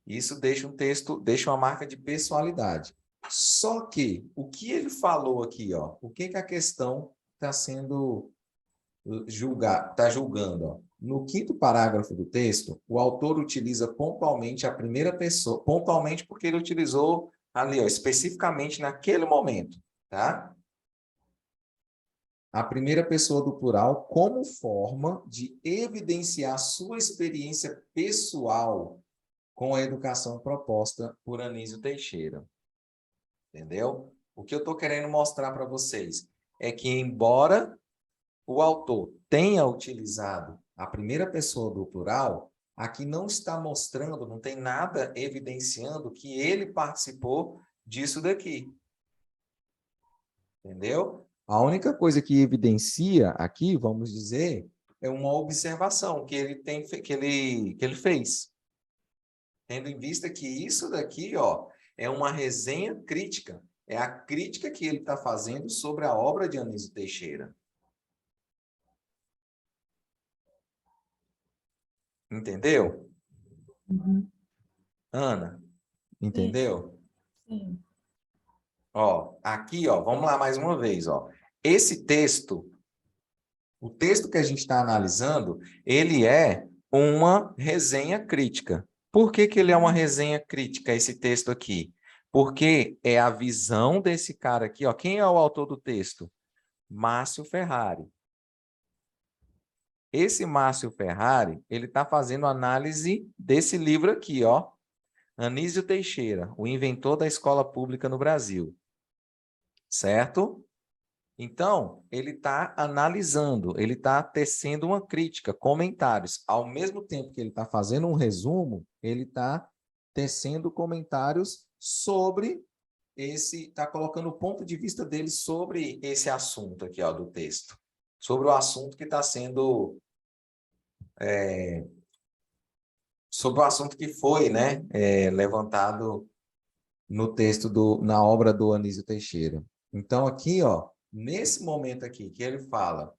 Isso deixa um texto, deixa uma marca de pessoalidade. Só que, o que ele falou aqui, ó, o que a questão está sendo está julgando, ó. No 5º parágrafo do texto, o autor utiliza pontualmente a primeira pessoa, pontualmente porque ele utilizou ali, ó, especificamente naquele momento, tá? A primeira pessoa do plural como forma de evidenciar sua experiência pessoal com a educação proposta por Anísio Teixeira. Entendeu? O que eu estou querendo mostrar para vocês é que, embora o autor tenha utilizado a primeira pessoa do plural, aqui não está mostrando, não tem nada evidenciando que ele participou disso daqui. Entendeu? A única coisa que evidencia aqui, vamos dizer, é uma observação que ele tem que ele fez. Tendo em vista que isso daqui, ó, é uma resenha crítica. É a crítica que ele está fazendo sobre a obra de Anísio Teixeira. Entendeu? Uhum. Ana, entendeu? Sim. Ó, aqui, ó, vamos lá mais uma vez, ó. Esse texto, o texto que a gente está analisando, ele é uma resenha crítica. Por que ele é uma resenha crítica, esse texto aqui? Porque é a visão desse cara aqui, ó. Quem é o autor do texto? Márcio Ferrari. Esse Márcio Ferrari, ele está fazendo análise desse livro aqui, ó. Anísio Teixeira, o inventor da escola pública no Brasil. Certo? Então, ele está analisando, ele está tecendo uma crítica, comentários. Ao mesmo tempo que ele está fazendo um resumo, ele está tecendo comentários sobre esse, está colocando o ponto de vista dele sobre esse assunto aqui, ó, do texto. Sobre o assunto que está sendo... sobre o assunto que foi, né, levantado no texto, na obra do Anísio Teixeira. Então, aqui, ó, nesse momento aqui, que ele fala,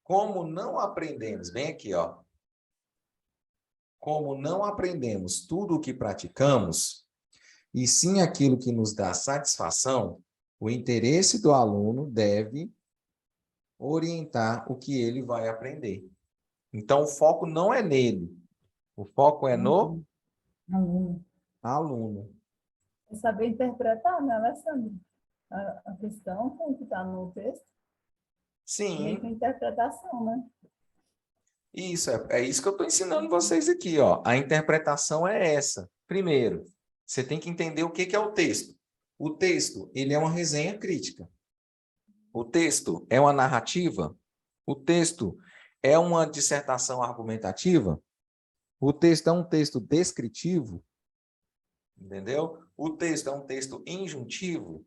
como não aprendemos, bem aqui, ó, como não aprendemos tudo o que praticamos, e sim aquilo que nos dá satisfação, o interesse do aluno deve orientar o que ele vai aprender. Então, o foco não é nele, o foco é no Aluno. aluno. É saber interpretar, né, Alessandra? A questão com o que está no texto, meio que a Sim, interpretação, né? isso, é isso que eu estou ensinando vocês aqui, ó. A interpretação é essa. Primeiro, você tem que entender o que que é o texto. O texto, ele é uma resenha crítica. O texto é uma narrativa. O texto é uma dissertação argumentativa. O texto é um texto descritivo, entendeu? O texto é um texto injuntivo.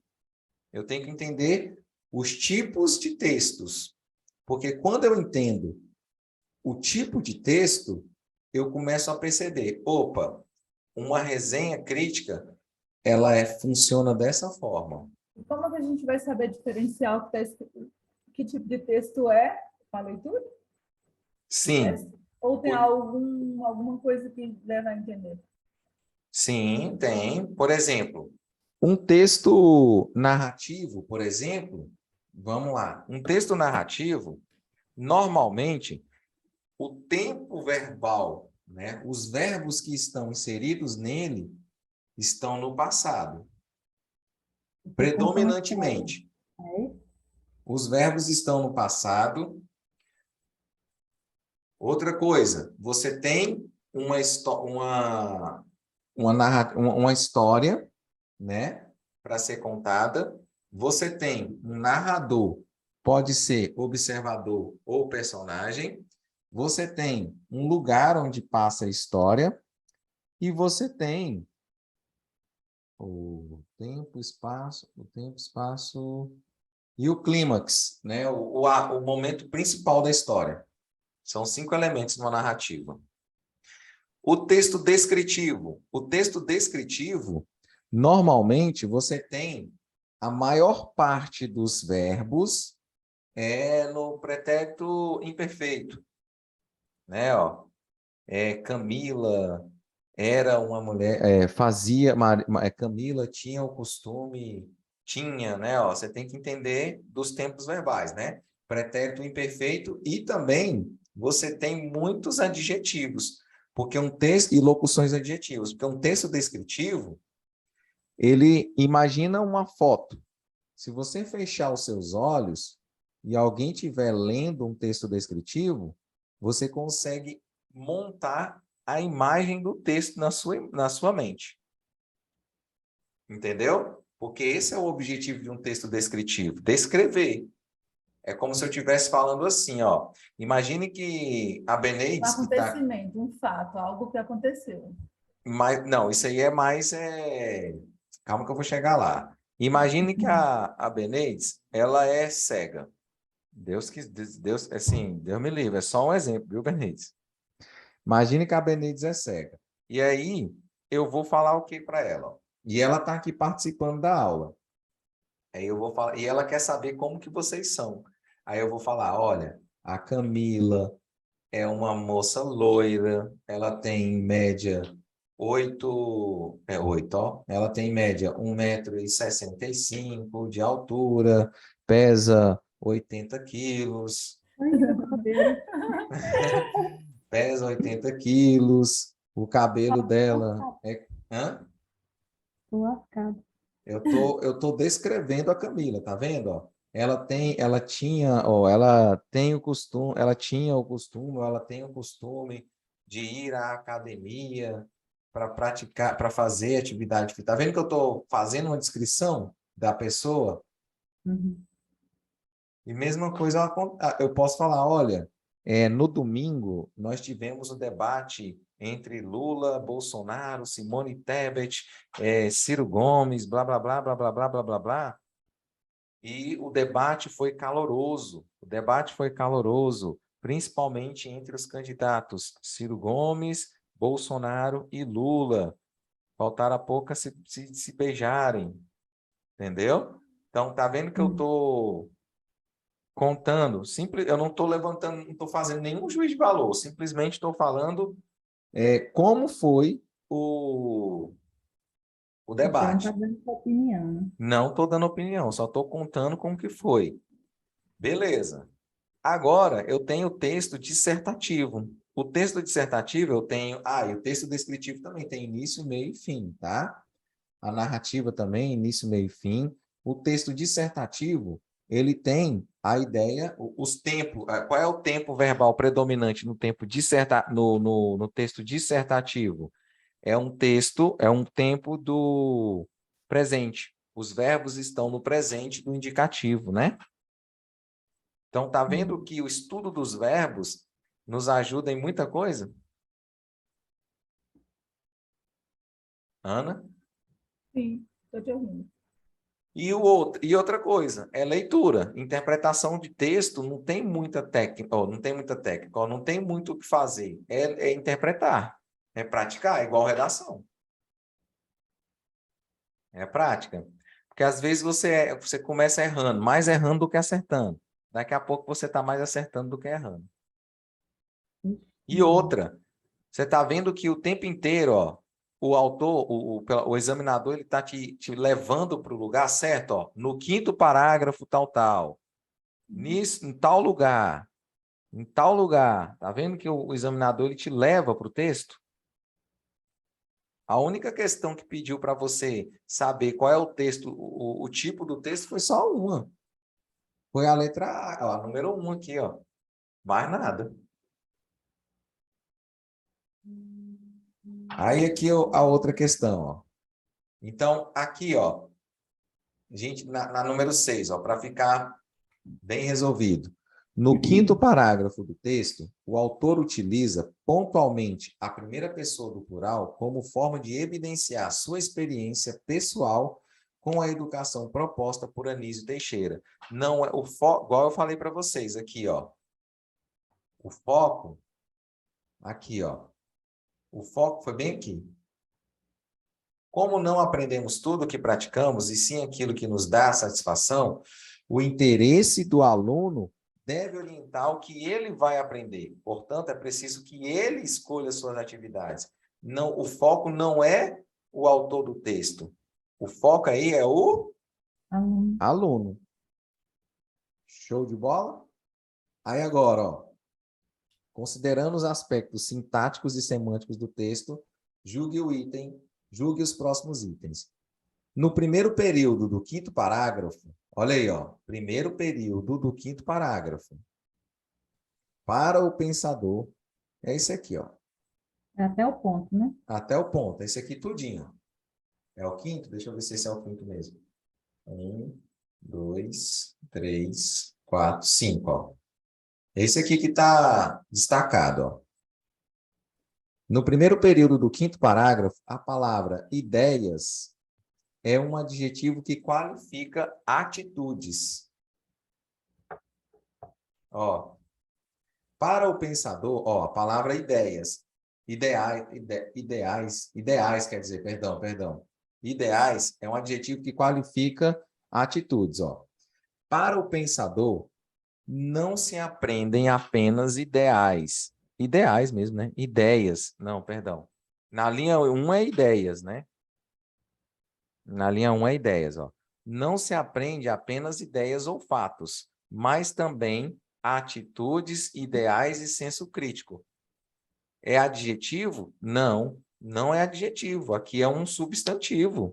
Eu tenho que entender os tipos de textos, porque quando eu entendo o tipo de texto, eu começo a perceber, opa, uma resenha crítica, ela funciona dessa forma. E como que a gente vai saber diferenciar o que, tá escrito, que tipo de texto é a leitura? Sim, Ou tem alguma coisa que leva a entender? sim, tem. Por exemplo, um texto narrativo, por exemplo, vamos lá, um texto narrativo, normalmente, o tempo verbal, né, os verbos que estão inseridos nele estão no passado, predominantemente. É, Os verbos estão no passado. Outra coisa, você tem uma história, né, para ser contada. Você tem um narrador, pode ser observador ou personagem. Você tem um lugar onde passa a história. E você tem o tempo, espaço e o clímax, né? O momento principal da história. São 5 elementos numa narrativa. O texto descritivo. O texto descritivo, normalmente, você tem a maior parte dos verbos no pretérito imperfeito, né? Ó, Camila era uma mulher, Camila tinha o costume, tinha, né? Ó, você tem que entender dos tempos verbais, né? Pretérito imperfeito e também você tem muitos adjetivos, porque um texto e locuções adjetivos, porque um texto descritivo, ele imagina uma foto. Se você fechar os seus olhos e alguém estiver lendo um texto descritivo, você consegue montar a imagem do texto na sua mente. Entendeu? Porque esse é o objetivo de um texto descritivo, descrever. É como se eu estivesse falando assim, ó. Imagine que a Um Beneides que está... acontecimento, um fato, algo que aconteceu. Não, isso aí é mais... Calma que eu vou chegar lá. Imagine que a Beneides, ela é cega. Deus, assim, Deus me livre, é só um exemplo, viu, Beneides? Imagine que a Beneides é cega. E aí, eu vou falar o que para ela? Ó. E ela está aqui participando da aula. Aí eu vou falar, e ela quer saber como que vocês são. Aí eu vou falar, olha, a Camila é uma moça loira, ela tem em média 8, ó. Ela tem em média 1,65 m de altura, pesa 80 quilos. Ai, meu Deus, Pesa 80 quilos, o cabelo dela é... Hã? tô lascado. Eu tô descrevendo a Camila, tá vendo? Ó? Ela tinha, ó, ela tem o costume, ela tinha o costume, ela tem o costume de ir à academia para praticar, para fazer atividade física. Tá vendo que eu tô fazendo uma descrição da pessoa? Uhum. E mesma coisa eu posso falar, olha, no domingo nós tivemos o debate entre Lula, Bolsonaro, Simone Tebet, Ciro Gomes, blá, blá, blá, blá, blá, blá, blá, blá, blá. E o debate foi caloroso. O debate foi caloroso, principalmente entre os candidatos Ciro Gomes, Bolsonaro e Lula. Faltaram a pouco se beijarem, entendeu? Então, tá vendo que eu estou contando, eu não estou levantando, não estou fazendo nenhum juízo de valor, simplesmente estou falando como foi o Você não debate. está dando sua opinião, né? Não estou dando opinião, só estou contando como que foi. Beleza. Agora, eu tenho o texto dissertativo. O texto dissertativo eu tenho... e o texto descritivo também tem início, meio e fim, tá? A narrativa também, início, meio e fim. O texto dissertativo, ele tem a ideia, os tempos... Qual é o tempo verbal predominante no texto dissertativo? É um tempo do presente. Os verbos estão no presente do indicativo, né? Então, tá vendo que o estudo dos verbos nos ajuda em muita coisa? Ana? Sim, estou te ouvindo. E outra coisa, é leitura. Interpretação de texto não tem muita técnica, não tem muito o que fazer. É interpretar, é praticar, é igual redação. É prática. Porque às vezes você começa errando, mais errando do que acertando. Daqui a pouco você está mais acertando do que errando. E outra, você está vendo que o tempo inteiro, ó, o autor, o examinador, ele está te levando para o lugar certo, ó, no 5º parágrafo, tal. Nisso, em tal lugar. Em tal lugar. Está vendo que o examinador ele te leva para o texto? A única questão que pediu para você saber qual é o texto, o tipo do texto, foi só uma. Foi a letra A, ó, número 1 aqui, ó. Mais nada. Aí aqui a outra questão, ó. Então, aqui, ó, gente, na número 6, ó, para ficar bem resolvido. No 5º parágrafo do texto, o autor utiliza pontualmente a primeira pessoa do plural como forma de evidenciar sua experiência pessoal com a educação proposta por Anísio Teixeira. Não é igual eu falei para vocês aqui, ó. O foco aqui, ó. O foco foi bem aqui. Como não aprendemos tudo o que praticamos, e sim aquilo que nos dá satisfação, o interesse do aluno deve orientar o que ele vai aprender. Portanto, é preciso que ele escolha suas atividades. Não, o foco não é o autor do texto. O foco aí é o aluno. Show de bola? Aí agora, ó, considerando os aspectos sintáticos e semânticos do texto, julgue os próximos itens. No primeiro período do 5º parágrafo, olha aí, ó, primeiro período do 5º parágrafo. Para o pensador, é esse aqui, ó. É até o ponto, né? Até o ponto, esse aqui tudinho. É o 5º? Deixa eu ver se esse é o 5º mesmo. 1, 2, 3, 4, 5, ó. Esse aqui que está destacado, ó. No primeiro período do 5º parágrafo, a palavra ideias é um adjetivo que qualifica atitudes. Ó, para o pensador, ó, a palavra ideias. Ideais, quer dizer, perdão. Ideais é um adjetivo que qualifica atitudes, ó. Para o pensador, não se aprendem apenas ideais. Ideais mesmo, né? Ideias. Não, perdão. Na linha 1 é ideias, né? Na linha 1 é ideias, ó. Não se aprende apenas ideias ou fatos, mas também atitudes, ideais e senso crítico. É adjetivo? Não, não é adjetivo. Aqui é um substantivo.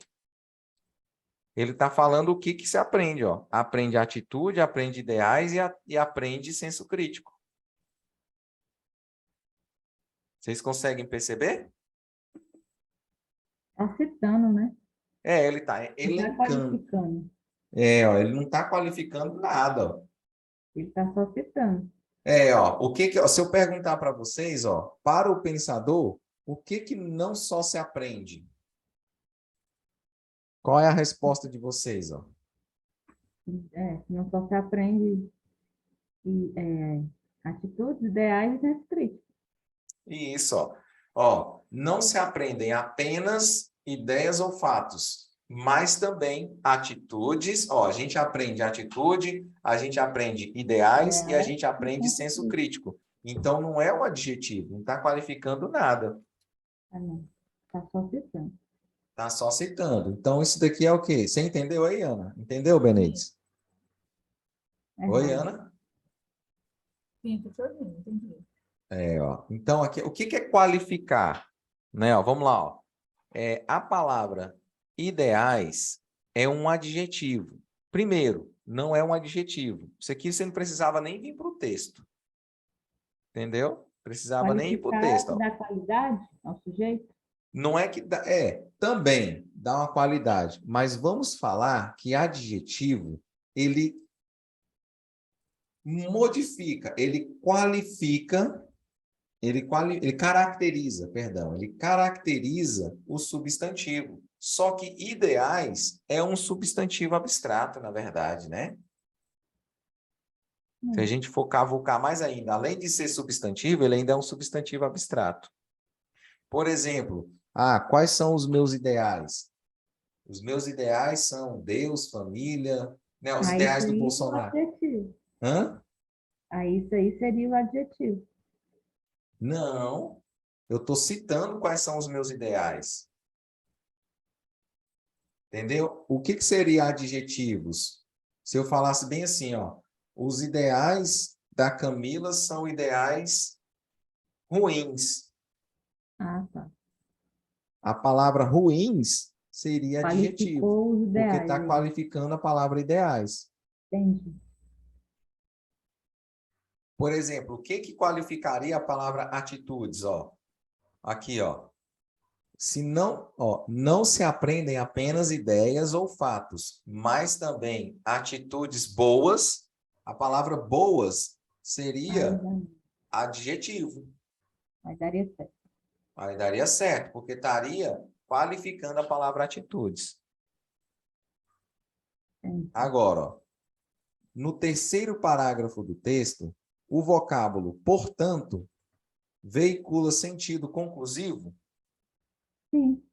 Ele está falando o que se aprende, ó. Aprende atitude, aprende ideais e aprende senso crítico. Vocês conseguem perceber? Está citando, né? Ele está Ele está elencando. qualificando. Ó, ele não está qualificando nada, ó. Ele está só citando. Ó, se eu perguntar para vocês, ó, para o pensador, o que não só se aprende? Qual é a resposta de vocês, ó? Não só se aprende atitudes, ideais e senso crítico. Isso, ó. Ó, não se aprendem apenas ideias ou fatos, mas também atitudes. Ó, a gente aprende atitude, a gente aprende ideais e a gente aprende senso crítico. Então, não é um adjetivo, não está qualificando nada. Não. Está só citando. Tá só citando. Então, isso daqui é o quê? Você entendeu aí, Ana? Entendeu, Benedes? Oi, Errado. Ana? Sim, professor, entendi. Ó. Então, aqui, o que que é qualificar? Né, ó, vamos lá, ó. A palavra ideais é um adjetivo. Primeiro, não é um adjetivo. Isso aqui você não precisava nem vir para o texto. Entendeu? Precisava nem ir para o texto. Qualificar Ó. da qualidade ao sujeito? Não é que dá, também dá uma qualidade, mas vamos falar que adjetivo, ele modifica, ele qualifica, ele caracteriza, perdão, ele caracteriza o substantivo. Só que ideais é um substantivo abstrato, na verdade, né? Se a gente for cavucar mais ainda, além de ser substantivo, ele ainda é um substantivo abstrato. Por exemplo, quais são os meus ideais? Os meus ideais são Deus, família, né? Os Aí ideais do seria o Bolsonaro. adjetivo. Hã? Aí isso aí seria o adjetivo. Não, eu estou citando quais são os meus ideais. Entendeu? O que seria adjetivos? Se eu falasse bem assim, ó, os ideais da Camila são ideais ruins. Ah, tá. A palavra ruins seria adjetivo, Qualificou os porque ideais. está aí. qualificando a palavra ideais. Entendi. Por exemplo, o que qualificaria a palavra atitudes? Ó, aqui, ó. Se não, não se aprendem apenas ideias ou fatos, mas também atitudes boas. A palavra boas seria adjetivo. Aí daria certo. Aí daria certo, porque estaria qualificando a palavra atitudes. Entendi. Agora, ó, no terceiro parágrafo do texto, o vocábulo portanto veicula sentido conclusivo? Sim,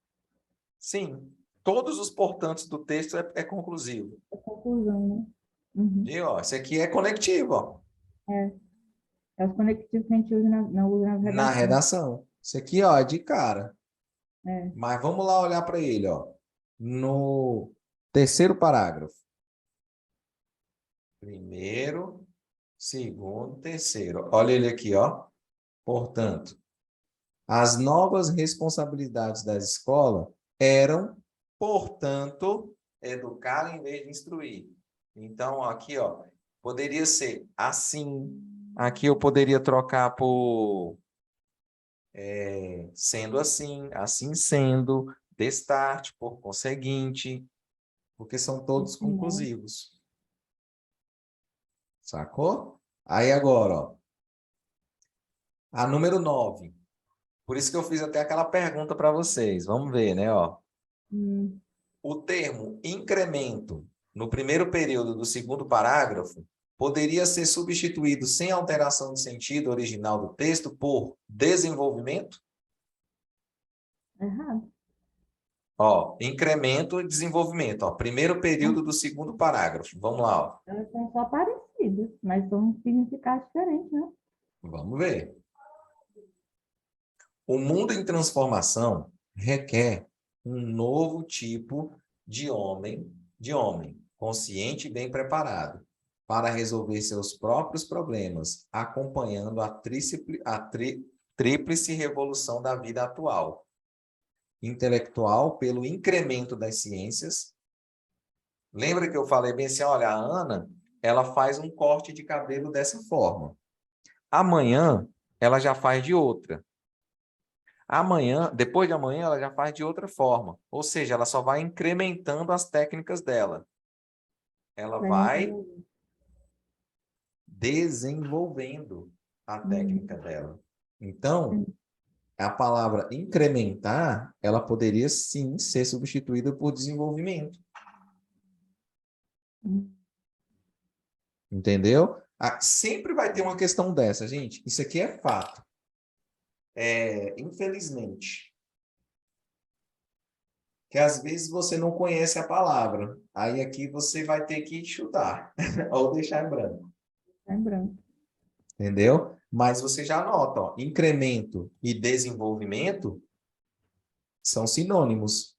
Sim. Todos os portantos do texto é conclusivo. é conclusão, né? Uhum. E, ó, esse aqui é conectivo, ó. É os conectivos que a gente usa usa na Na redação. redação. Isso aqui, ó, é de cara. É. Mas vamos lá olhar para ele, ó. No terceiro parágrafo. Primeiro, segundo, terceiro. Olha ele aqui, ó. Portanto, as novas responsabilidades da escola eram, portanto, educar em vez de instruir. Então, aqui, ó, poderia ser assim. Aqui eu poderia trocar por sendo assim, assim sendo, destarte, por conseguinte, porque são todos conclusivos. Sacou? Aí agora, ó, a número 9. Por isso que eu fiz até aquela pergunta para vocês. Vamos ver, né? Ó. O termo incremento no primeiro período do segundo parágrafo poderia ser substituído sem alteração de sentido original do texto por desenvolvimento? Errado. Ó, incremento e desenvolvimento. Ó, primeiro período do segundo parágrafo. Vamos lá, ó. Elas são só parecidas, mas são significados diferentes, né? Vamos ver. O mundo em transformação requer um novo tipo de homem, consciente e bem preparado, para resolver seus próprios problemas, acompanhando a tríplice revolução da vida atual. Intelectual, pelo incremento das ciências. Lembra que eu falei bem assim, olha, a Ana, ela faz um corte de cabelo dessa forma. Amanhã, ela já faz de outra. Amanhã, depois de amanhã, ela já faz de outra forma. Ou seja, ela só vai incrementando as técnicas dela. Ela vai desenvolvendo a técnica dela. Então, a palavra incrementar, ela poderia sim ser substituída por desenvolvimento. Entendeu? Sempre vai ter uma questão dessa, gente. Isso aqui é fato. Infelizmente. Que às vezes você não conhece a palavra. Aí aqui você vai ter que chutar. Ou deixar em branco. É branco. Entendeu? Mas você já nota, ó, incremento e desenvolvimento são sinônimos.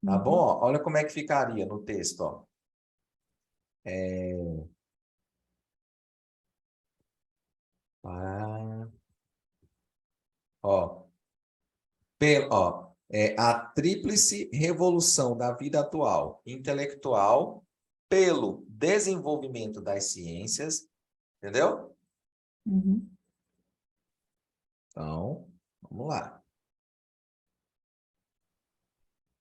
Tá bom? Ó, olha como é que ficaria no texto, ó. Ah, ó, a tríplice revolução da vida atual, intelectual, pelo desenvolvimento das ciências, entendeu? Uhum. Então, vamos lá.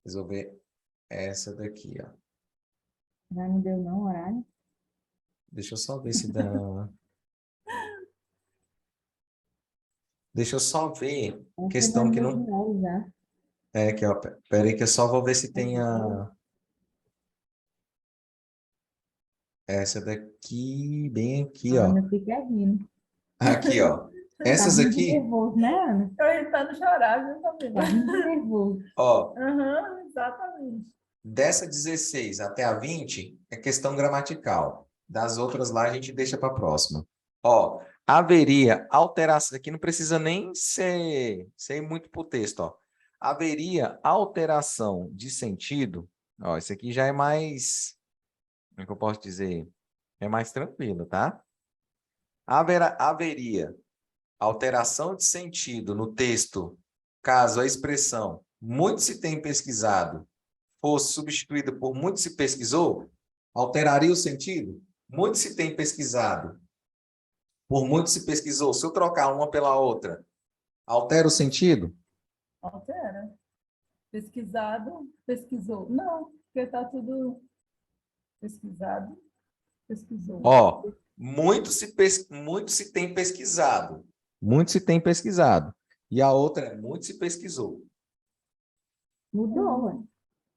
Resolver essa daqui, ó. Já não deu não, horário? Deixa eu só ver se dá. Deixa eu só ver questão que não. 9 já. É que, ó, peraí que eu só vou ver se tem a. Essa daqui, bem aqui, A ó. Ana fica rindo. Aqui, ó. Tá Essas rindo de aqui, nervoso, né, Ana? Eu evitando chorar, viu, família? Tá rindo de nervoso. ó, Aham, exatamente. dessa 16 até a 20 é questão gramatical. Das outras lá a gente deixa para a próxima. Ó, haveria alteração, aqui não precisa nem ser muito para o texto, ó. Haveria alteração de sentido, ó, isso aqui já é mais, como é que eu posso dizer? É mais tranquilo, tá? Haveria alteração de sentido no texto, caso a expressão muito se tem pesquisado fosse substituída por muito se pesquisou, alteraria o sentido? Muito se tem pesquisado por muito se pesquisou. Se eu trocar uma pela outra, altera o sentido? Altera. Pesquisado, pesquisou. Não, porque está tudo pesquisado, pesquisou. Ó, muito se tem pesquisado. Muito se tem pesquisado. E a outra é muito se pesquisou. Mudou, ué.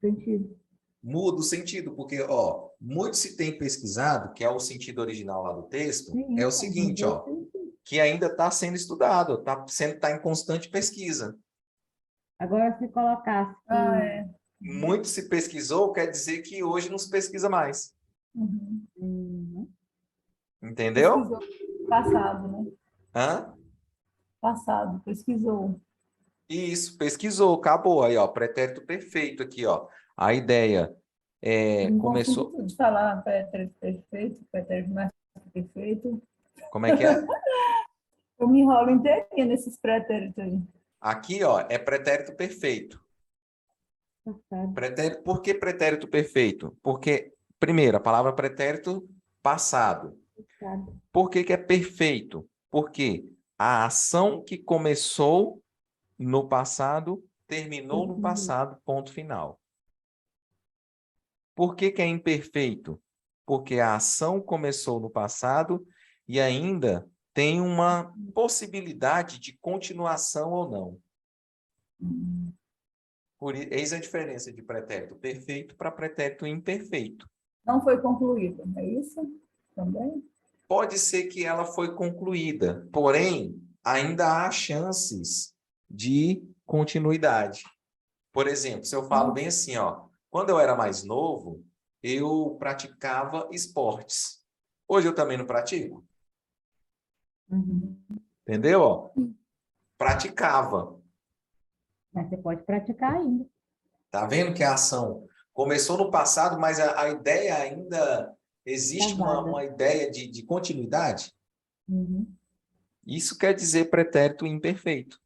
Sentido. Muda o sentido, porque, ó, muito se tem pesquisado, que é o sentido original lá do texto, Sim, é o seguinte, ó, que ainda está sendo estudado, está em constante pesquisa. Agora, se colocasse que Ah, é. Muito se pesquisou, quer dizer que hoje não se pesquisa mais. Uhum. Entendeu? Pesquisou. Passado, né? Hã? Passado, pesquisou. Isso, pesquisou, acabou. Aí, ó, pretérito perfeito aqui, ó. A ideia Eu me começou... confundo de falar pretérito perfeito, pretérito mais perfeito. Como é que é? Eu me enrolo inteirinha nesses pretéritos aí. Aqui, ó, é pretérito perfeito. passado, Por que pretérito perfeito? Porque, primeiro, a palavra pretérito, passado. passado. Por que que é perfeito? Porque a ação que começou no passado, terminou no passado, ponto final. Por que que é imperfeito? Porque a ação começou no passado e ainda tem uma possibilidade de continuação ou não. Eis a diferença de pretérito perfeito para pretérito imperfeito. Não foi concluído, não é isso? Também? Pode ser que ela foi concluída, porém, ainda há chances de continuidade. Por exemplo, se eu falo bem assim, ó, quando eu era mais novo, eu praticava esportes. Hoje eu também não pratico, Uhum. entendeu? Ó, praticava. Mas você pode praticar ainda. Tá vendo que a ação começou no passado, mas a ideia ainda existe Gravada. uma ideia de continuidade? Uhum. Isso quer dizer pretérito imperfeito.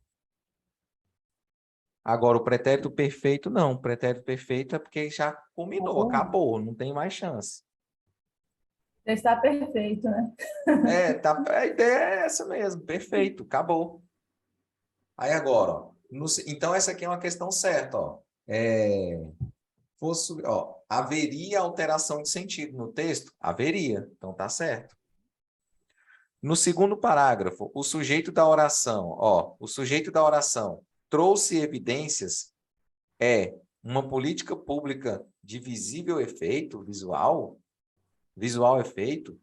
Agora, o pretérito perfeito, não. O pretérito perfeito é porque já culminou, acabou, não tem mais chance. Já está perfeito, né? A ideia é essa mesmo, perfeito, acabou. Aí agora, ó, então essa aqui é uma questão certa, ó. Haveria alteração de sentido no texto? Haveria, então tá certo. No segundo parágrafo, o sujeito da oração, ó, o sujeito da oração trouxe evidências, uma política pública de visível efeito visual? Visual efeito?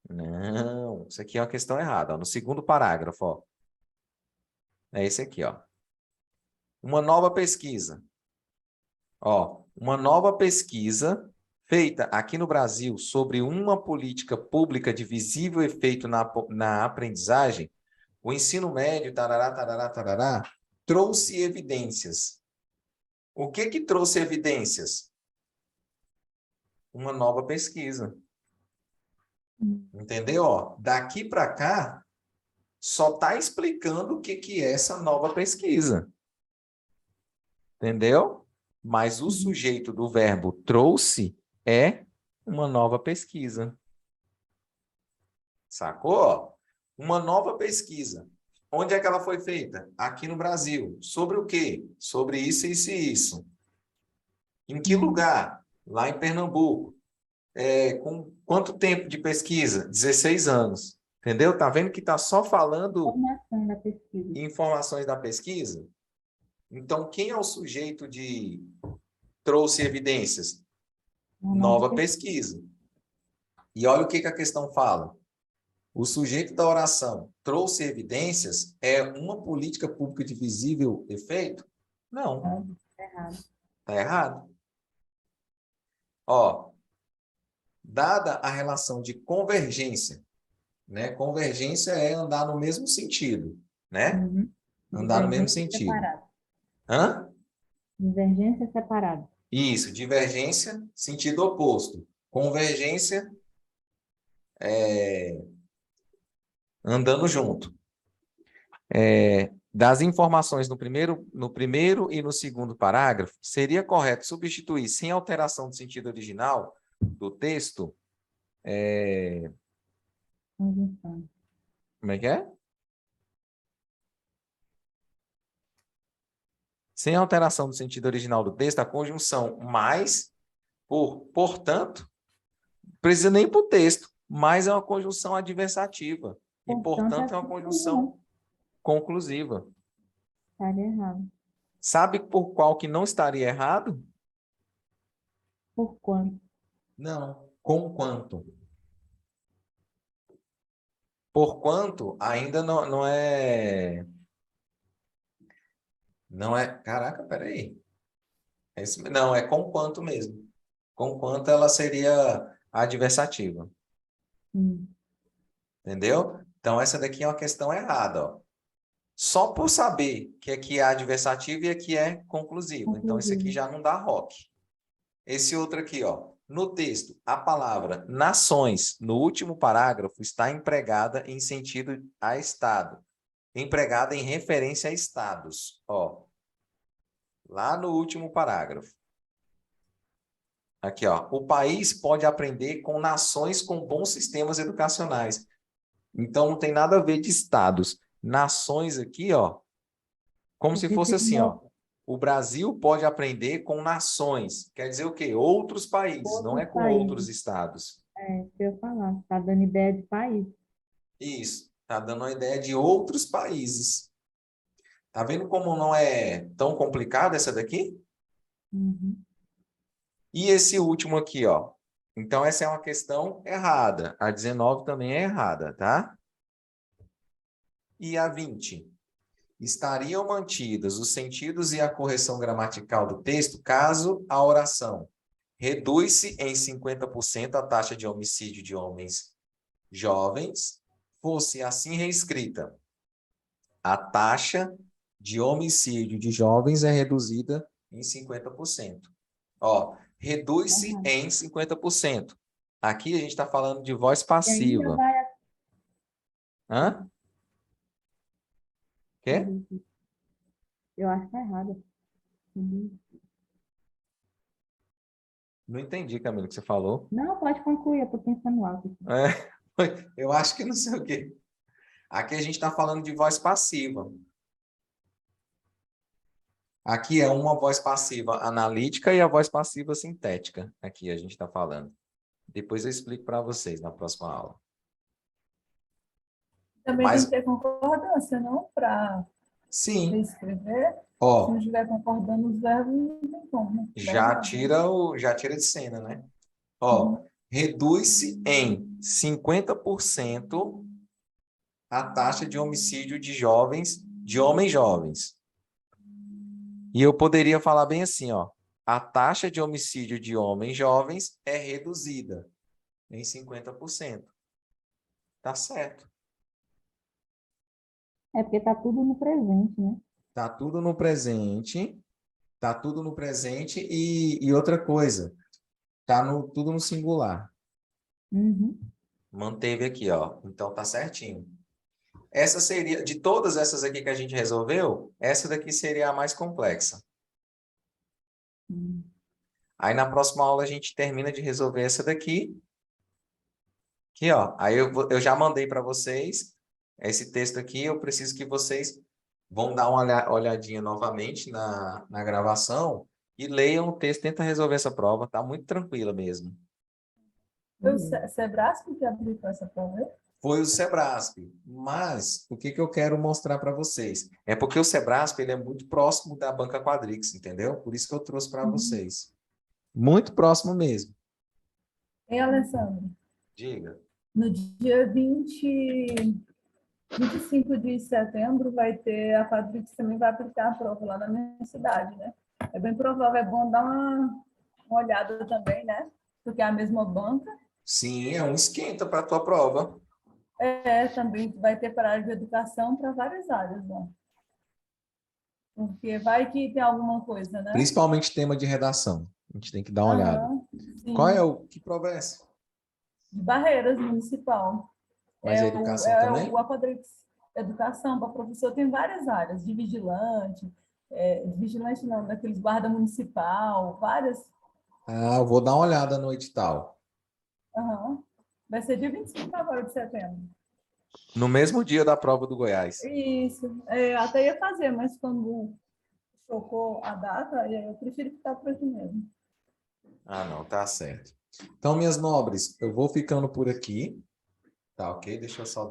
Não, isso aqui é uma questão errada. Ó. No segundo parágrafo, ó, é esse aqui, ó. Uma nova pesquisa. Ó, uma nova pesquisa feita aqui no Brasil sobre uma política pública de visível efeito na aprendizagem, o ensino médio, tarará, tarará, tarará, trouxe evidências. O que trouxe evidências? Uma nova pesquisa. Entendeu? Ó, daqui para cá, só está explicando o que é essa nova pesquisa. Entendeu? Mas o sujeito do verbo trouxe é uma nova pesquisa. Sacou? Uma nova pesquisa. Onde é que ela foi feita? Aqui no Brasil. Sobre o quê? Sobre isso, isso e isso. Em que lugar? Lá em Pernambuco. Com quanto tempo de pesquisa? 16 anos. Entendeu? Tá vendo que tá só falando Informação da pesquisa. informações da pesquisa? Então, quem é o sujeito de trouxe evidências? Nova pesquisa. E olha o que a questão fala. O sujeito da oração trouxe evidências é uma política pública de visível efeito? Não. Está errado. Está errado. Ó, dada a relação de convergência, né? Convergência é andar no mesmo sentido, né? Uhum. Andar no mesmo Divergência sentido. separada. Hã? Divergência separada. Isso, divergência, sentido oposto. Convergência, andando junto. Das informações no primeiro e no segundo parágrafo, seria correto substituir, sem alteração do sentido original do texto, Conjunção. como é que é? Sem alteração do sentido original do texto, a conjunção mais, portanto, precisa nem para o texto, mas é uma conjunção adversativa. E, portanto, é uma conjunção conclusiva. Estaria errado. Sabe por qual que não estaria errado? Por quanto? Não. Com quanto? Por quanto ainda não é... Não é... Caraca, peraí. Não, é com quanto mesmo. Com quanto ela seria adversativa. Entendeu? Então, essa daqui é uma questão errada, ó. Só por saber que aqui é adversativo e aqui é conclusivo. Então, esse aqui já não dá rock. Esse outro aqui, ó. No texto, a palavra nações, no último parágrafo, está empregada em sentido a Estado. Empregada em referência a estados. Ó. Lá no último parágrafo. Aqui, ó. O país pode aprender com nações com bons sistemas educacionais. Então, não tem nada a ver de estados. Nações aqui, ó. Como se fosse assim, ó. O Brasil pode aprender com nações. Quer dizer o quê? Outros países, não é com outros estados. Se eu falar. Está dando ideia de país. Isso. Está dando uma ideia de outros países. Tá vendo como não é tão complicado essa daqui? Uhum. E esse último aqui, ó. Então, essa é uma questão errada. A 19 também é errada, tá? E a 20? Estariam mantidas os sentidos e a correção gramatical do texto caso a oração reduz-se em 50% a taxa de homicídio de homens jovens fosse assim reescrita. A taxa de homicídio de jovens é reduzida em 50%. Ó, reduz-se em 50%. Aqui a gente está falando de voz passiva. Hã? Quê? Eu acho que é errado. Não entendi, Camila, o que você falou. Não, pode concluir, eu estou pensando alto. Eu acho que não sei o quê. Aqui a gente está falando de voz passiva. Aqui é uma voz passiva analítica e a voz passiva sintética. Aqui a gente está falando. Depois eu explico para vocês na próxima aula. Também tem que ter concordância, não? Para escrever. Ó, se não estiver concordando, os verbos não tem como. Já tira de cena, né? Ó, reduz-se em 50% a taxa de homicídio de homens jovens. E eu poderia falar bem assim, ó. A taxa de homicídio de homens jovens é reduzida em 50%. Tá certo. É porque tá tudo no presente, né? Tá tudo no presente. Tá tudo no presente e outra coisa, tudo no singular. Uhum. Manteve aqui, ó. Então tá certinho. Essa seria, de todas essas aqui que a gente resolveu, essa daqui seria a mais complexa. Hum. Aí na próxima aula a gente termina de resolver essa daqui. Aqui, ó. Aí eu já mandei para vocês esse texto aqui. Eu preciso que vocês vão dar uma olhadinha novamente na gravação e leiam o texto. Tenta resolver essa prova. Tá muito tranquila mesmo. Foi o Sebrasco que aplicou essa prova? Foi o Sebrasp. Mas o que eu quero mostrar para vocês? É porque o Sebrasp ele é muito próximo da Banca Quadrix, entendeu? Por isso que eu trouxe para vocês. Muito próximo mesmo. Hein, Alessandro? Diga. No dia 25 de setembro vai ter, a Quadrix também vai aplicar a prova lá na minha cidade, né? É bem provável, é bom dar uma olhada também, né? Porque é a mesma banca. Sim, é um esquenta para a tua prova. Também vai ter para a área de educação para várias áreas, né? Porque vai que tem alguma coisa, né? Principalmente tema de redação. A gente tem que dar uma olhada. Aham, sim. Que prova é essa? De Barreiras Municipal. Mas é educação também? O Aquadrix Educação para professor tem várias áreas, de vigilante não, daqueles guarda municipal, várias. Ah, eu vou dar uma olhada no edital. Aham. Vai ser dia 25 agora de setembro. No mesmo dia da prova do Goiás. Isso, até ia fazer, mas quando chocou a data, eu prefiro ficar por aqui mesmo. Ah, não, tá certo. Então, minhas nobres, eu vou ficando por aqui. Tá ok? Deixa eu só dar